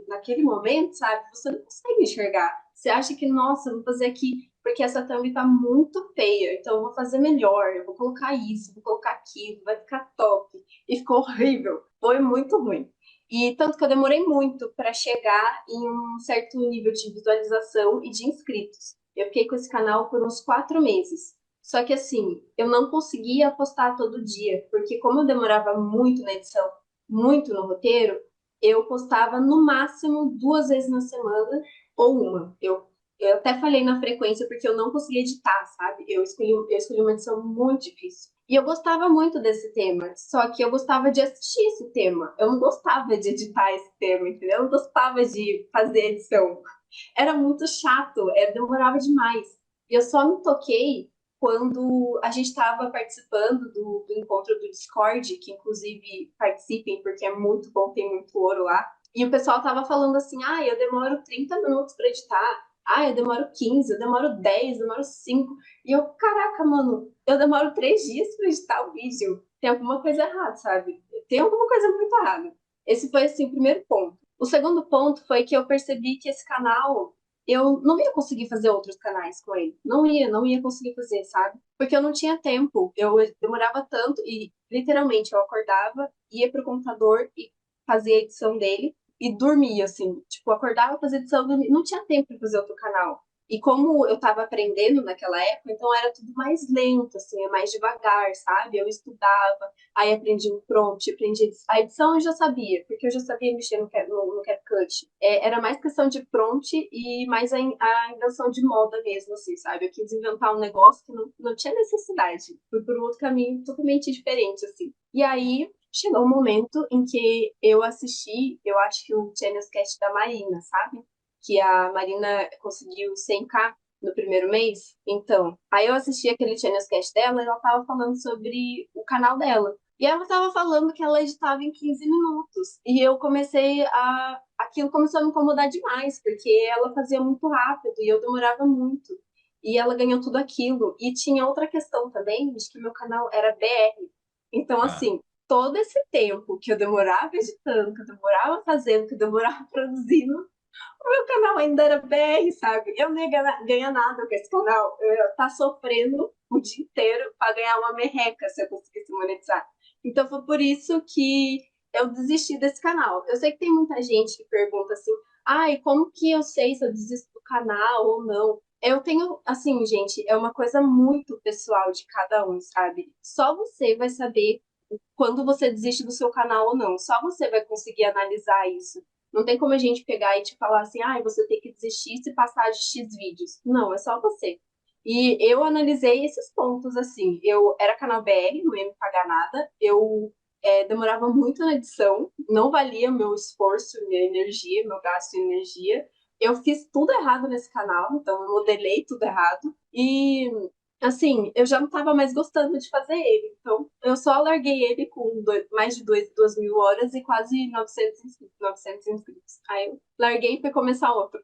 naquele momento, sabe, você não consegue enxergar. Você acha que, nossa, eu vou fazer aqui porque essa thumb tá muito feia, então eu vou fazer melhor, eu vou colocar isso, vou colocar aquilo, vai ficar top. E ficou horrível, foi muito ruim. E tanto que eu demorei muito para chegar em um certo nível de visualização e de inscritos. Eu fiquei com esse canal por uns 4 meses. Só que assim, eu não conseguia postar todo dia, porque como eu demorava muito na edição, muito no roteiro, eu postava no máximo 2 vezes na semana ou uma. Eu até falei na frequência porque eu não conseguia editar, sabe? Eu escolhi uma edição muito difícil. E eu gostava muito desse tema, só que eu gostava de assistir esse tema. Eu não gostava de editar esse tema, entendeu? Eu não gostava de fazer edição. Era muito chato, demorava demais. E eu só me toquei quando a gente estava participando do encontro do Discord, que inclusive participem, porque é muito bom, tem muito ouro lá. E o pessoal tava falando assim, eu demoro 30 minutos para editar. Eu demoro 15, eu demoro 10, eu demoro 5. E eu, caraca, mano, eu demoro 3 dias para editar o vídeo. Tem alguma coisa errada, sabe? Tem alguma coisa muito errada. Esse foi, assim, o primeiro ponto. O segundo ponto foi que eu percebi que esse canal, eu não ia conseguir fazer outros canais com ele. Não ia conseguir fazer, sabe? Porque eu não tinha tempo. Eu demorava tanto e, literalmente, eu acordava, ia pro computador e fazia a edição dele e dormia, assim. Tipo, acordava, fazia edição, dormia. Não tinha tempo para fazer outro canal. E como eu estava aprendendo naquela época, então era tudo mais lento, assim, mais devagar, sabe? Eu estudava, aí aprendi um prompt, aprendi a edição eu já sabia, porque eu já sabia mexer no CapCut. Era mais questão de prompt e mais a invenção de moda mesmo, assim, sabe? Eu quis inventar um negócio que não tinha necessidade. Fui por um outro caminho totalmente diferente, assim. E aí chegou um momento em que eu assisti, eu acho que o Channels Cast da Marina, sabe? Que a Marina conseguiu 100k no primeiro mês. Então, aí eu assisti aquele Channels Cast dela e ela tava falando sobre o canal dela. E ela tava falando que ela editava em 15 minutos. E eu comecei aquilo começou a me incomodar demais, porque ela fazia muito rápido e eu demorava muito. E ela ganhou tudo aquilo. E tinha outra questão também, de que meu canal era BR. Então, assim, todo esse tempo que eu demorava editando, que eu demorava fazendo, que eu demorava produzindo, o meu canal ainda era BR, sabe? Eu não ia ganhar nada com esse canal. Eu ia estar sofrendo o dia inteiro para ganhar uma merreca se eu conseguisse monetizar. Então foi por isso que eu desisti desse canal. Eu sei que tem muita gente que pergunta assim, e como que eu sei se eu desisto do canal ou não? Eu tenho, assim, gente, é uma coisa muito pessoal de cada um, sabe? Só você vai saber quando você desiste do seu canal ou não. Só você vai conseguir analisar isso. Não tem como a gente pegar e te falar assim, ah, você tem que desistir se passar de X vídeos. Não, é só você. E eu analisei esses pontos, assim. Eu era canal BR, não ia me pagar nada. Eu demorava muito na edição, não valia meu esforço, minha energia, meu gasto de energia. Eu fiz tudo errado nesse canal, então eu modelei tudo errado. E, assim, eu já não estava mais gostando de fazer ele. Então, eu só larguei ele com mais de 2.000 horas e quase 900 inscritos. Aí eu larguei para começar outro.